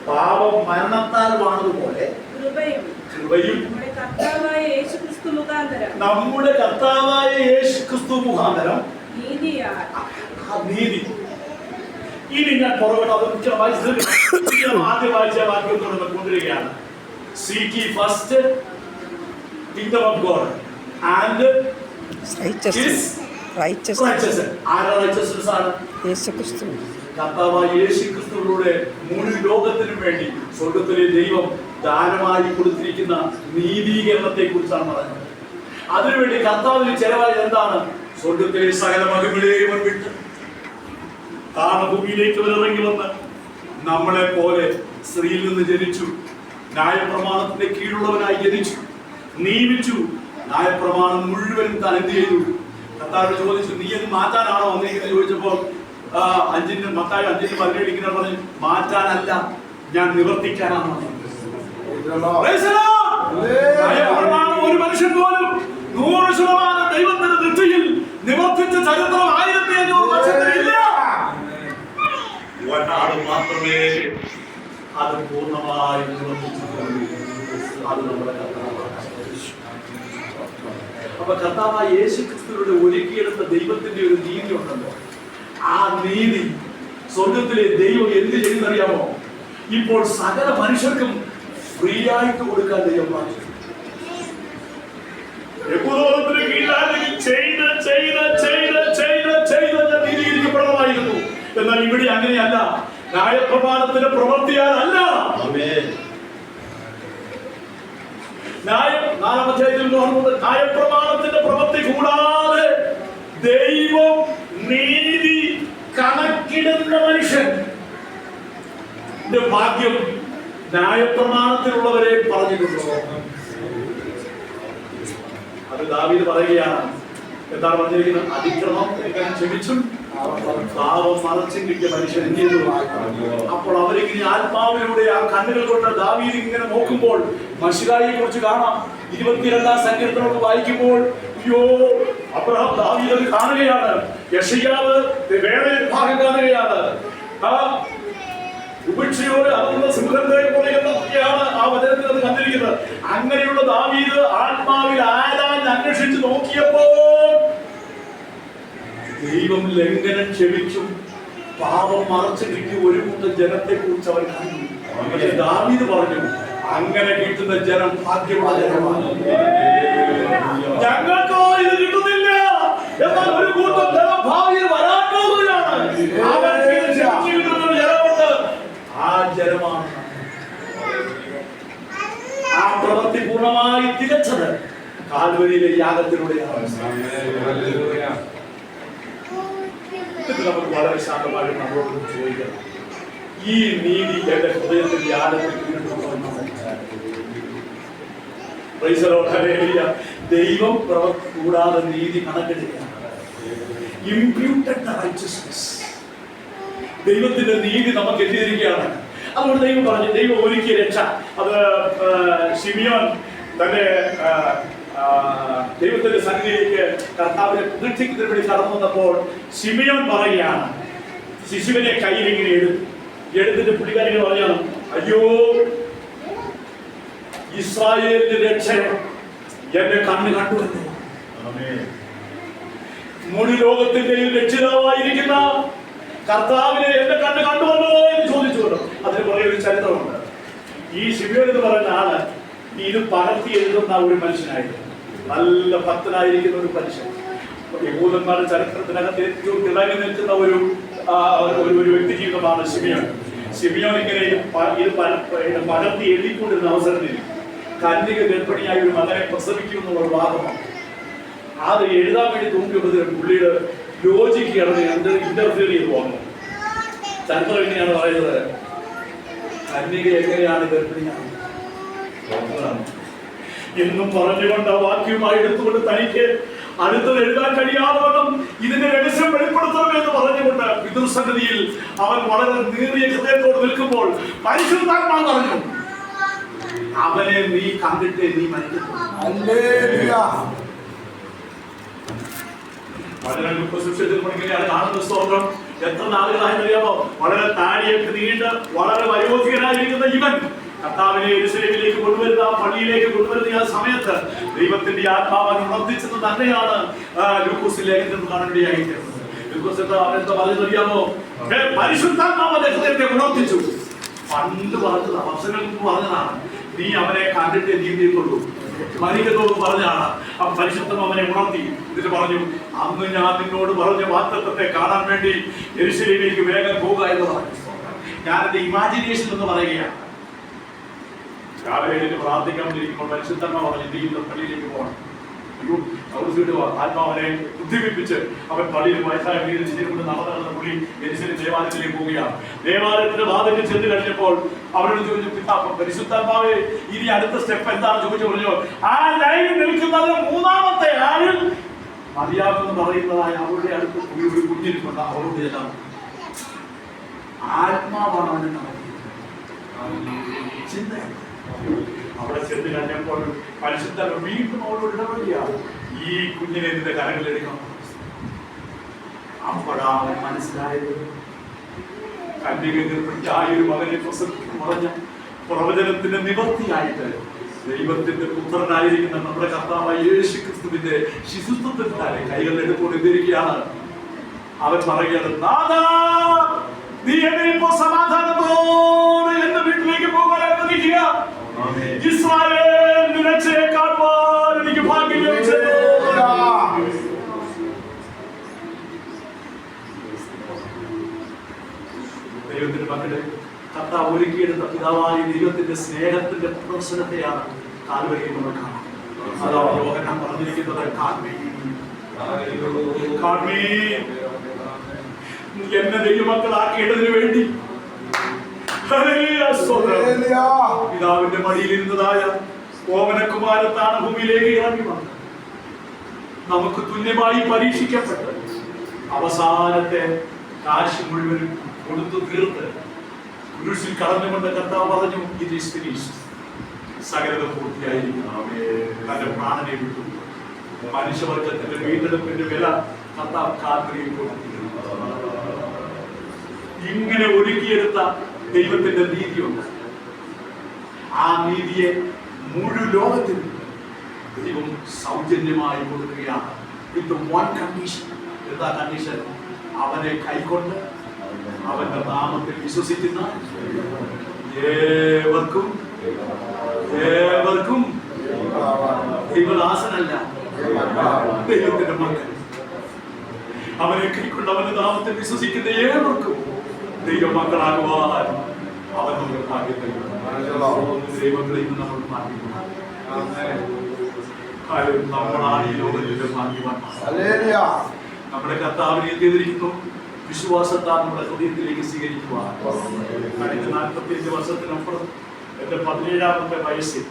പാപം മരണത്താൽ വാണതുപോലെ കൃപയും നമ്മുടെ കർത്താവായ യേശുക്രിസ്തു മുഖാന്തരം നീതി. ഇനി ഞാൻ പുറകോട്ട് ആദ്യം വായിച്ച വാക്യം കൊണ്ടുവരികയാണ്. Seek ye first kingdom of God and His righteousness. ആരുടെ righteousness ആണ്? യേശുക്രിസ്തു. കർത്താവായ യേശുക്രിസ്തുവിലൂടെ മുഴു ലോകത്തിനും വേണ്ടി സ്വർഗത്തിലെ ദൈവം ദാനമായി കൊടുത്തിരിക്കുന്ന നീതീകരണത്തെ കുറിച്ചാണ് പറയുന്നത്. അതിനുവേണ്ടി കർത്താവിന് ചെലവായത് എന്താണ്? സ്വർഗത്തിലെ സകല മഹിമകളെയും വിട്ട് താണഭൂമിയിലേക്ക് ഇറങ്ങി വന്ന് നമ്മളെ പോലെ സ്ത്രീയിൽ നിന്ന് ജനിച്ചു, ന്യായപ്രമാണത്തിന്റെ കീഴുള്ളവനായി ജനിച്ചു, നിയമിച്ചു. ന്യായപ്രമാണം മുഴുവനും താൻ എന്ത് ചെയ്തു? കർത്താവ് ചോദിച്ചു, നീ എന്ന് മാറ്റാനാണോ വന്നിരിക്കുന്നത് ചോദിച്ചപ്പോൾ മത്തായി 5:17 പറഞ്ഞു, മാറ്റാനല്ല, ഞാൻ നിവർത്തിക്കാനാണ്. ഒരു മനുഷ്യൻ പോലും 100% ദൈവത്തിന്റെ ദൃഷ്ടിയിൽ നിവർത്തിച്ച ചരിത്രം 1500 വർഷത്തിലില്ല. ഒരാൾ മാത്രമേ അത് പൂർണ്ണമായും നിവർത്തിച്ചിട്ടുണ്ട്. അത് നമ്മുടെ കർത്താവാണ്. അപ്പൊ കർത്താവായ യേശു ക്രിസ്തുവിലൂടെ ഒരുക്കിയെടുത്ത ദൈവത്തിന്റെ ഒരു നീതി ഉണ്ടല്ലോ, ആ നീതി സ്വർഗത്തിലെ ദൈവം എന്ത് ചെയ്യുന്നറിയാമോ? ഇപ്പോൾ സകല മനുഷ്യർക്കും ഫ്രീ ആയിട്ട് കൊടുക്കാൻ ദൈവം പറഞ്ഞു. നീതീകരിക്കപ്പെടണമായിരുന്നു. എന്നാൽ ഇവിടെ അങ്ങനെയല്ല. ന്യായപ്രമാണത്തിന്റെ പ്രവൃത്തിയാലല്ല. ന്യായപ്രമാണത്തിന്റെ പ്രവൃത്തി കൂടാതെ ദൈവം നീതി കണക്കിടുന്ന മനുഷ്യന്റെ ഭാഗ്യം ന്യായപ്രമാണത്തിലുള്ളവരെ പറഞ്ഞിട്ടുണ്ടോ? അത് ദാവീദ് പറയുകയാണ്. എന്താണ് പറഞ്ഞിരിക്കുന്നത്? അതിക്രമം ക്ഷമിച്ചും പാപം മറച്ചും കിട്ടിയ മനുഷ്യൻ എന്ത് ചെയ്തു? അപ്പോൾ അവരിങ്ങനെ ആത്മാവിലൂടെ ആ കണ്ണുകൾ കൊണ്ട് ദാവീദ് ഇങ്ങനെ നോക്കുമ്പോൾ മശിഹായെ കുറിച്ച് കാണാം. 22-ാം സങ്കീർത്തനം വായിക്കുമ്പോൾ അയ്യോ, അബ്രഹാം ദാവീദ് അത് കാണുകയാണ്. യെശയ്യാവ് വേറെ ഭാഗം കാണുകയാണ്. ഉപേക്ഷയോടെ അറുന്ന സിംഹത്തെ പോലെ എന്നൊക്കെയാണ് ആ വചനത്തിൽ അത് കണ്ടിരിക്കുന്നത്. അങ്ങനെയുള്ള ദാവീദ് ആത്മാവിൽ ആരാഞ്ഞ് അന്വേഷിച്ച് നോക്കിയപ്പോൾ ദൈവം ലംഘനം ക്ഷമിച്ചും പാപം മറച്ചു കിട്ടിയ ഒരു കൂട്ടം ജനത്തെ കുറിച്ച് അവർ കണ്ടു. പക്ഷെ ദാവീദ് പറഞ്ഞു, അങ്ങനെ കിട്ടുന്ന ജനം ഭാഗ്യമുള്ള ജനമാണ്. ഞങ്ങൾക്കോ ഇത് കിട്ടുന്നില്ല. എന്നാൽ ഒരു കൂട്ടം ജനം ഭാവിയിൽ വരാൻ പോകുകയാണ്. അവർക്ക് ഇത് ക്ഷമിച്ചു കിട്ടുന്ന ഒരു ജനമുണ്ട്. ആ ജനമാണ് ആ പ്രവൃത്തി പൂർണ്ണമായി തികച്ചത് കാൽവരിയിലെ യാഗത്തിലൂടെയാണ്. നമുക്ക് വളരെ ശാന്തമായി നമ്മളോട് ചോദിക്കണം, ഈ നീതി എന്റെ ഹൃദയത്തിൽ യാഗത്തിൽ ദൈവം പ്രവൃത്തി കൂടാതെ നീതി കണക്കെടുക്കുകയാണ്. ഇംപ്യൂട്ടഡ് റൈറ്റ്യസ്നെസ്, ദൈവത്തിന്റെ നീതി നമുക്ക് എത്തിയിരിക്കുകയാണ്. അതുകൊണ്ട് ദൈവം പറഞ്ഞു, ദൈവം ഒരുക്കിയ രക്ഷ. അത് ശിമിയോൻ തന്റെ ദൈവത്തിന്റെ സന്നിധിയിലേക്ക് കർത്താവിനെ പ്രതീക്ഷിക്കുന്നതിന് വേണ്ടി കടന്നു വന്നപ്പോൾ ശിമിയോൻ പറയുകയാണ്, ശിശുവിനെ കയ്യിൽ ഇങ്ങനെ എടുത്തിട്ട് പുള്ളിക്കാരിങ്ങനെ പറഞ്ഞാണ്, അയ്യോ ഇസ്രായേലിന്റെ രക്ഷ എന്റെ കണ്ണ് കണ്ടുവല്ലോ. മുഴു ലോകത്തിന്റെയും രക്ഷിതാവായിരിക്കുന്ന കർത്താവിനെ എന്റെ കണ്ണ് കണ്ടുവല്ലോ എന്ന് ചോദിച്ചുവല്ലോ. അതിന് കുറെ ഒരു ചരിത്രമുണ്ട്. ഈ ശിമിയോൻ എന്ന് പറയുന്ന ആള് ഇത് പകർത്തി എഴുതുന്ന ഒരു മനുഷ്യനായിരുന്നു. നല്ല ഭക്തനായിരിക്കുന്ന ഒരു മനുഷ്യൻ. യഹൂദന്മാരുടെ ചരിത്രത്തിനകത്ത് ഏറ്റവും തിളങ്ങി നിൽക്കുന്ന ഒരു വ്യക്തി ജീവിതമാണ് ശിമിയോൻ. ശിമിയോൻ ഇങ്ങനെ ഇത് പകർത്തി എഴുതിക്കൊണ്ടിരുന്ന അവസരത്തിൽ കന്യക ഗർഭിണിയായ ഒരു മകനെ പ്രസവിക്കും എന്നുള്ള വാദമാണ്. അത് എഴുതാൻ വേണ്ടി തൂക്കിയപ്പോഴത്തേക്ക് പുള്ളിയുടെ ലോജിക്ക് കിടന്ന് ഇന്റർഫിയർ ചെയ്ത് വന്നു. ചരിത്രം എങ്ങനെയാണ് പറയുന്നത്? കന്യക എങ്ങനെയാണ് ഗർഭിണിയാണ് എന്നും പറഞ്ഞുകൊണ്ട് ആ വാക്യവുമായി എടുത്തുകൊണ്ട് തനിക്ക് അടുത്തത് എഴുതാൻ കഴിയാതെ വണ്ണം ഇതിന്റെ രഹസ്യം വെളിപ്പെടുത്തണമെന്ന് പറഞ്ഞുകൊണ്ട് പിതൃസന്നിധിയിൽ അവൻ വളരെ നേറിയ ഹൃദയത്തോട് നിൽക്കുമ്പോൾ പരിശുദ്ധാത്മാവ് പറഞ്ഞു, അവനെ നീ കണ്ടിട്ട് നീ മരിക്കുന്നു. കാണുന്ന സ്തോത്രം. എത്ര നാളുകളായെന്ന് അറിയാമോ? വളരെ താടിയൊക്കെ നീണ്ട് വളരെ വയോധികനായിരിക്കുന്ന ഇവൻ കർത്താവിനെ യെരൂശലേമിലേക്ക് കൊണ്ടുവരുന്ന, പള്ളിയിലേക്ക് കൊണ്ടുവരുന്ന ആ സമയത്ത് ദൈവത്തിന്റെ ആത്മാവ് ഉണർത്തിച്ചത് തന്നെയാണ് ലൂക്കോസ് ലേഖനത്തിൽ കാണേണ്ടിയായിരിക്കുന്നത്. ലൂക്കോസ് എന്താ പറഞ്ഞറിയാമോ? പരിശുദ്ധാത്മാവിന്റെ ഹൃദയത്തെ ഉണർത്തിച്ചു. പണ്ട് പറഞ്ഞതാണ്, വർഷങ്ങൾക്ക് മുമ്പ് പറഞ്ഞതാണ്, നീ അവനെ കണ്ടിട്ട് നീന്തിക്കൊള്ളൂ. മരിക്കത്തോട് പറഞ്ഞാണ് ആ പരിശുദ്ധം അവനെ ഉണർത്തി. എന്നിട്ട് പറഞ്ഞു, അന്ന് ഞാൻ നിന്നോട് പറഞ്ഞ വാഗ്ദത്തത്തെ കാണാൻ വേണ്ടി യെരൂശലേമിലേക്ക് വേഗം പോകുക എന്ന് പറഞ്ഞു. ഞാനെന്റെ ഇമാജിനേഷൻ എന്ന് പറയുകയാണ്. രാവിലെ എഴുതി പ്രാർത്ഥിക്കാൻ വേണ്ടിയിരിക്കുമ്പോൾ പരിശുദ്ധമ്മ പറഞ്ഞു, നീ ഇന്ന് പള്ളിയിലേക്ക് പോകണം. ആത്മാവനെ ബുദ്ധിപ്പിച്ച് അവൻ പള്ളിയിൽ വയസ്സായ കൊണ്ട് നടന്നു പുള്ളി യെരൂശലേം ദേവാലയത്തിലേക്ക് പോവുകയാണ്. ദേവാലയത്തിന്റെ വാതിലിൽ ചെന്ന് കഴിഞ്ഞപ്പോൾ അവരോട് ചോദിച്ചു, പരിശുദ്ധാത്മാവേ ഇനി അടുത്ത സ്റ്റെപ്പ് എന്താണെന്ന് ചോദിച്ചു. പറഞ്ഞു, ആ ലൈനിൽ നിൽക്കുന്നത് മൂന്നാമത്തെ ആളിൽ മറിയാമെന്ന് പറയുന്നതായ അവരുടെ അടുത്ത് ഒരു കുഞ്ഞിരിപ്പുണ്ട്. അവരോട് ചെല്ലാം. ആത്മാവാണ് അവനെ നടത്തിയത്, ചിന്തയാണ്. അവിടെ ചെന്ന് കഴിഞ്ഞപ്പോൾ പരിശുദ്ധ വീണ്ടും അവരോട് ഇടപെടുകയാണ്, ഈ കുഞ്ഞിനെ നിന്റെ കരങ്ങളിലെടുക്കണം. അപ്പോഴാണ് അവൻ മനസ്സിലായത്, കന്യകയായൊരു മകനെ പ്രസവിക്കും പറഞ്ഞ പ്രവചനത്തിന്റെ നിവർത്തിയായിട്ട് ദൈവത്തിന്റെ പുത്രനായിരിക്കുന്ന നമ്മുടെ കർത്താവായ യേശു ക്രിസ്തുവിന്റെ ശിശുത്വത്തിൽ താഴെ കൈകളിലെടുത്തുകൊണ്ടിരിക്കുകയാണ്. അവൻ പറയുകയാണ്, നാഥാ, നീ എന്നെ ഇപ്പോൾ സമാധാനത്തോടെ എന്റെ വീട്ടിലേക്ക് പോകാൻ അനുവദിക്കുക. ഇസ്രായേൽ നിലച്ചയെ കാണുവാൻ എനിക്ക് ഭാഗ്യം ലഭിച്ചത്. ദൈവത്തിന്റെ മക്കളെ, കർത്താവ് ഒരുക്കിയെടുത്ത പിതാവായ ദൈവത്തിന്റെ സ്നേഹത്തിന്റെ പ്രദർശനത്തെയാണ് കാൽവരിയിൽ നമ്മൾ കാണുന്നത്. അതാണ് യോഹന്നാൻ പറഞ്ഞിരിക്കുന്നത്, എന്നെ ദൈവമക്കളാക്കിയതിനു വേണ്ടി പിതാവിന്റെ മടിയിലിരുന്നതായ ഓമനകുമാരത്താണ് ഭൂമിയിലേക്ക് ഇറങ്ങി വന്നത്. നമുക്ക് തുല്യമായി പരീക്ഷിക്കപ്പെട്ട് അവസാനത്തെ കാശ് മുഴുവനും കൊടുത്തു തീർത്ത് കുരിശിൽ കടന്നുകൊണ്ട് കർത്താവ് പറഞ്ഞു, ഇത് ഈസ് ഫിനിഷ്ഡ്, സകലത പൂർത്തിയായിരിക്കുന്നു. തന്റെ പ്രാണനെ വിട്ടു. മനുഷ്യവർഗത്തിന്റെ വീണ്ടെടുപ്പിന്റെ വില കർത്താവ് കാൽവരിയിൽ കൊടുത്തിരുന്നു. ഇങ്ങനെ ഒരുക്കിയെടുത്ത ദൈവത്തിന്റെ നീതിയുണ്ട്. ആ നീതിയെ മുഴു ലോകത്തിൽ ദൈവം സൗജന്യമായി കൊടുക്കുകയാണ്. With one condition. എന്താ കണ്ടീഷൻ? അവനെ കൈക്കൊണ്ട് അവന്റെ നാമത്തിൽ വിശ്വസിക്കുന്ന ഏവർക്കും ദൈവദാസനല്ല, ദൈവത്തിന്റെ മകൻ. അവനെ കൈക്കൊണ്ട് അവന്റെ നാമത്തിൽ വിശ്വസിക്കുന്ന ഏവർക്കും ദൈവമക്കളാകുവാൻ അവൻ നമുക്ക് ഭാഗ്യം തരും. ദൈവങ്ങളിൽ നിന്ന് നമ്മൾ ഭാഗ്യമാണ്. നമ്മളാണ് ഈ ലോകത്തിന്റെ ഭാഗ്യവാൻ. നമ്മുടെ കർത്താവിനെ എന്ത് ചെയ്തിരിക്കുന്നു? വിശ്വാസത്താൽ നമ്മുടെ ഹൃദയത്തിലേക്ക് സ്വീകരിക്കുവാൻ. കഴിഞ്ഞ 45 വർഷത്തിനപ്പുറം എന്റെ 17ാമത്തെ വയസ്സിൽ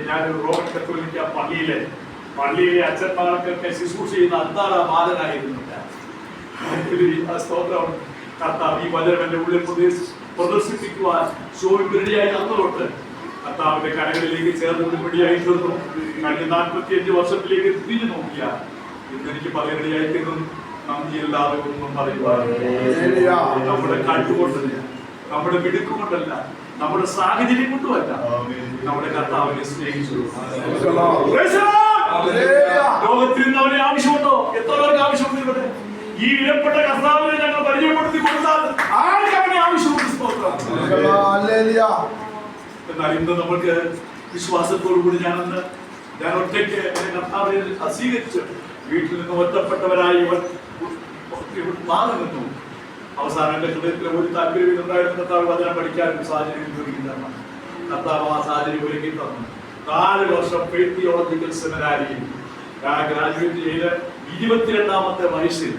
ഞാനൊരു റോമൻ കത്തോലിക്ക പള്ളിയിലെ അച്ഛന്മാർക്കൊക്കെ ശുശ്രൂഷ ചെയ്യുന്ന അന്താള ബാലനായിരുന്നു. സ്തോത്രം. കർത്താവ് ഈ വചനം എന്റെ ഉള്ളിൽ പ്രദർശിപ്പിക്കുവാൻ ശോഭിതയായി തന്നതൊട്ട് കർത്താവിന്റെ കരകളിലേക്ക് ചേർന്ന് പിടിയായി തീർന്നു. കഴിഞ്ഞ 45 വർഷത്തിലേക്ക് തിരിഞ്ഞു നോക്കിയാൽ ഇന്നെനിക്ക് പലരുടെയായി തീർന്നു. നന്ദി എല്ലാവർക്കും ഒന്നും പറയുവാൻ നമ്മുടെ കഴിവുകൊണ്ടല്ല, നമ്മുടെ മിടുക്കുകൊണ്ടല്ല, നമ്മുടെ സാഹചര്യം കൊണ്ടുമല്ല, നമ്മുടെ കർത്താവിനെ സ്നേഹിച്ചു. ലോകത്തിൽ നിന്ന് അവനെ ആവശ്യമുണ്ടോ? എത്ര പേർക്ക് ആവശ്യമുണ്ട്? ഇവിടെ ഈ വിലപ്പെട്ട കർത്താവിനെ ഞങ്ങൾ പരിചയപ്പെടുത്തി കൊടുത്താൽ ആർക്ക് അവനെ ആവശ്യമുണ്ട്? എന്നാൽ ഇന്ന് നമുക്ക് വിശ്വാസത്തോടു കൂടി ഞാൻ ഒറ്റയ്ക്ക് കർത്താവിനെ സ്വീകരിച്ചു വീട്ടിൽ നിന്ന് ഒറ്റപ്പെട്ടവരായി മാറി നിന്നു. അവസാനം എന്റെ ഹൃദയത്തിൽ ഒരു താല്പര്യം ഉണ്ടായിരുന്ന കർത്താവ് വചനം പഠിക്കാനും സാഹചര്യം ഒരുക്കിത്തരണം. കർത്താവ് ആ സാഹചര്യം ഒരുക്കി തന്നു. 4 വർഷം തിയോളജിക്കൽ സെമിനാരിയിൽ ഗ്രാജുവേറ്റ് ചെയ്ത് 22ാമത്തെ വയസ്സിൽ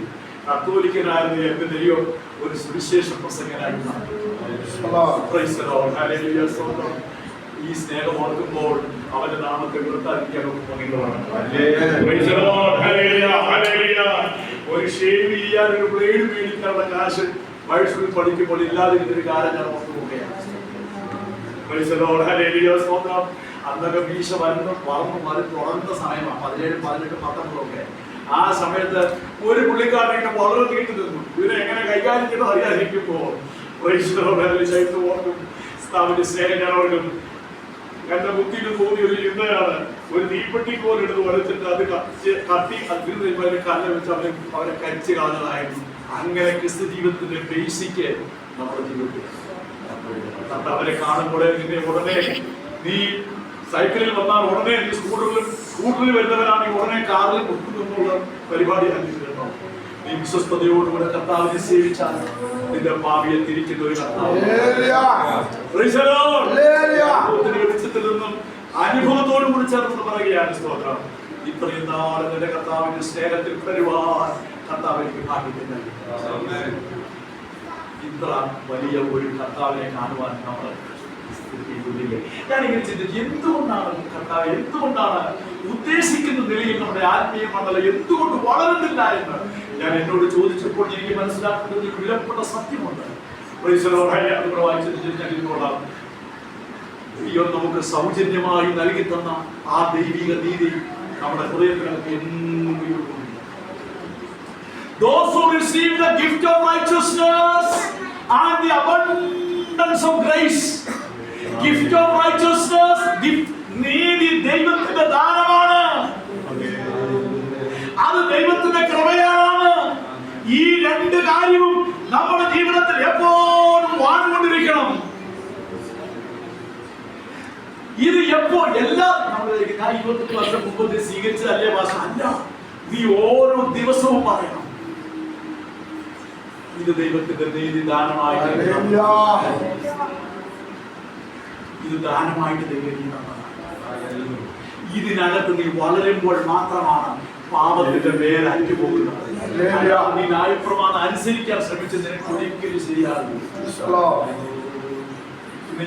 കത്തോലിക്കനായിരുന്ന എന്റെ ദൈവം ഒരു സുവിശേഷ പ്രസംഗനായി. ഈ സ്നേഹം ഓർക്കുമ്പോൾ അവന്റെ നാമത്തെ നിർത്താതിരിക്കാൻ ഒരു ഷേവ് ചെയ്യാൻ ഒരു ബ്ലേഡ് മേടിക്കാനുള്ള കാശ് വയസ്സിൽ പഠിക്കുമ്പോൾ ഇല്ലാതിരുന്നൊരു കാലം ഞാൻ ഓർത്തു പോവുകയാണ്. അന്നൊക്കെ വീശ വളർന്നു തുടർന്ന സമയമാണ് 17, 18, 19 ആ സമയത്ത് ഒരു പുള്ളിക്കാരനൊക്കെ വളരെ നീണ്ടു നിന്നു. ഇതിനെ എങ്ങനെ കൈകാര്യം ചെയ്ത് അറിയാതിരിക്കുമ്പോ സ്ഥാപിന്റെ സ്നേഹം ഞാൻ ഓർക്കും. എന്റെ ബുദ്ധിയിൽ തോന്നിയ ഒരു ചിന്തയാണ്, ഒരു തീപ്പെട്ടി കോലെടുത്ത് വരച്ചിട്ട് അത് കത്തി അതിന് കല്ല് വെച്ച് അവരെ കരിച്ച് കളഞ്ഞതായിരുന്നു. അങ്ങനെ ക്രിസ്തു ജീവിതത്തിന്റെ ബേസിക്ക് നമ്മുടെ ജീവിതത്തിൽ അവരെ കാണുമ്പോൾ നിന്നെ ഉടനെ നീ സൈക്കിളിൽ വന്നാൽ ഉടനെ നീ സ്കൂട്ടറിൽ വരുന്നവരാണെങ്കിൽ ഉടനെ കാറിൽ കൊണ്ടുള്ള പരിപാടി ആരംഭിച്ചിട്ടുണ്ടോ? നീ വിശ്വസ്തയോടുകൂടെ കർത്താവിനെ സേവിച്ചാൽ നിന്റെ ഭാവിയെ തിരിക്കുന്ന ഒരു വെളിച്ചത്തിൽ നിന്നും അനുഭവത്തോടും കൂടി ചേർന്ന് പറയുകയാണ്. സ്തോത്രം. ഇത്രയും നാളെ നിന്റെ കർത്താവിന്റെ സ്നേഹത്തിൽ വരുവാൻ കർത്താവ് എനിക്ക് ഭാഗ്യത്തിന് നൽകി. ഇത്ര വലിയ ഒരു കർത്താവിനെ കാണുവാൻ നമ്മൾ ഞാനിങ്ങനെ ചിന്തിച്ചു, എന്തുകൊണ്ടാണ് ഉദ്ദേശിക്കുന്ന നിലയിൽ നമ്മുടെ ആത്മീയ മണ്ഡലം എന്തുകൊണ്ട് വളരുന്നില്ല എന്ന് ഞാൻ എന്നോട് ചോദിച്ചപ്പോൾ എനിക്ക് മനസ്സിലാക്കുന്നത് ഒരു വിലപ്പെട്ട സത്യമുണ്ട്. ദൈവം നമുക്ക് സൗജന്യമായി നൽകി തന്ന ആ ദൈവിക നീതി നമ്മുടെ ഹൃദയത്തിനകത്ത് എന്നും Those who receive the gift of righteousness are abundance of grace. Gift of righteousness, നീതി ദൈവത്തിന്റെ ദാനമാണ്. അത് ദൈവത്തിന്റെ കൃപയാണ്. ഈ രണ്ട് കാര്യവും നമ്മുടെ ജീവിതത്തിൽ എപ്പോഴും വാഴ്ന്നുകൊണ്ടിരിക്കണം. ഇത് എപ്പോ എല്ലാ ഞാൻ 25 വർഷം മുമ്പ് സ്വീകരിച്ചതല്ലേ ഭാഷ അല്ല, നീ ഓരോ ദിവസവും പറയണം ഇത് ദൈവത്തിന്റെ നീതി ദാനമായിട്ട്, ഇത് ദാനമായിട്ട് ദൈവം. ഇതിനകത്ത് നീ വളരുമ്പോൾ മാത്രമാണ് പാപത്തിന്റെ വേര് അറ്റുപോകുന്നത്. നീ ന്യായപ്രമാണം അനുസരിക്കാൻ ശ്രമിച്ച് നിനക്ക് ഒരിക്കലും ശരിയാകും.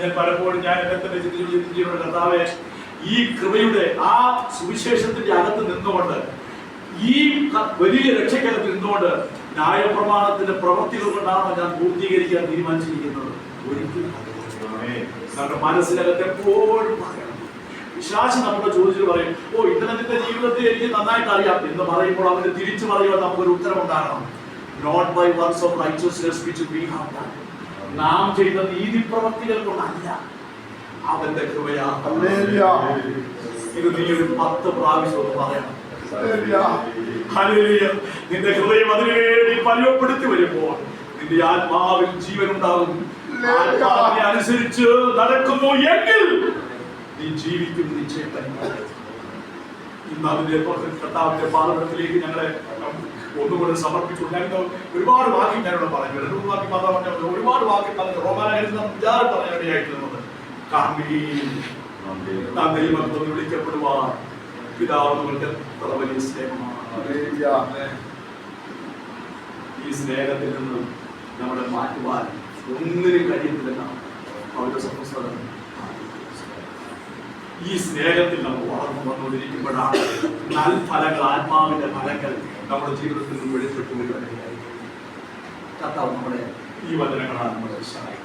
ഞാൻ പലപ്പോഴും ഞാൻ കർത്താവേ, ഈ കൃപയുടെ ആ സുവിശേഷത്തിന്റെ അകത്ത് നിന്നുകൊണ്ട്, ഈ വലിയ രക്ഷയ്ക്കകത്ത് നിന്നുകൊണ്ട് ന്യായപ്രമാണത്തിന്റെ പ്രവൃത്തികൾ കൊണ്ടാണ് ഞാൻ പൂർത്തീകരിക്കാൻ തീരുമാനിച്ചിരിക്കുന്നത്. ഒരിക്കലും നമ്മുടെ മനസ്സിനകത്ത് എപ്പോഴും പറയണം. വിശ്വാസം നമ്മുടെ ചോദിച്ചു പറയും, ഓ ഇന്നത്തെ ജീവിതത്തെ എനിക്ക് നന്നായിട്ട് അറിയാം എന്ന് പറയുമ്പോൾ അവന് തിരിച്ചു പറയുവാൻ നമുക്കൊരു ഉത്തരം ഉണ്ടാകണം. Not by works of righteousness which we have done. നാം ചെയ്ത നീതി പ്രവൃത്തികൾ കൊണ്ടല്ല, അവന്റെ കൃപയാണ്. ഇത് നീ ഒരു 10 പ്രാവശ്യം പറയണം. ഹല്ലേലൂയ. നിന്റെ ഹൃദയം അതിനുവേണ്ടി പരിവപ്പെടുത്തി വരുമ്പോൾ നിന്റെ ആത്മാവിൽ ജീവൻ ഉണ്ടാകും. ആത്മാവിനെ അനുസരിച്ച് നടക്കുന്നു എങ്കിൽ നീ ജീവിക്കും നിശ്ചയം. ഇന്ന് അതിന്റെ കർത്താവിന്റെ പാദത്തിലേക്ക് ഞങ്ങളെ ഒന്നുകൂടെ സമർപ്പിച്ചു. ഞങ്ങൾ ഒരുപാട് വാക്യം ഞാനിവിടെ പറഞ്ഞു, 2 വാക്യം മാത്രം പറഞ്ഞു, ഒരുപാട് വാക്യം പറഞ്ഞു. റോമാലേഖനത്തിൽ വിചാരം പറയാനിടയായിട്ടുള്ളത് നാം ദൈവത്തിൽ വിളിക്കപ്പെടുവാൻ പിതാവ് നമ്മൾക്ക് എത്ര വലിയ സ്നേഹമാണ്. ഈ സ്നേഹത്തിൽ നിന്നും നമ്മളെ മാറ്റുവാൻ ഒന്നിനും കഴിയത്തില്ലെന്നാണ് അവരുടെ പുസ്തകം. ഈ സ്നേഹത്തിൽ നമ്മൾ വളർന്നു വന്നുകൊണ്ടിരിക്കുമ്പോഴാണ് നൽഫലങ്ങൾ, ആത്മാവിന്റെ ഫലങ്ങൾ നമ്മുടെ ജീവിതത്തിൽ നിന്ന് വെളിപ്പെട്ടു വരികയായി. കർത്താവ് നമ്മളെ ഈ വചനങ്ങളാണ് നമ്മളെ സഹായിക്കുന്നത്.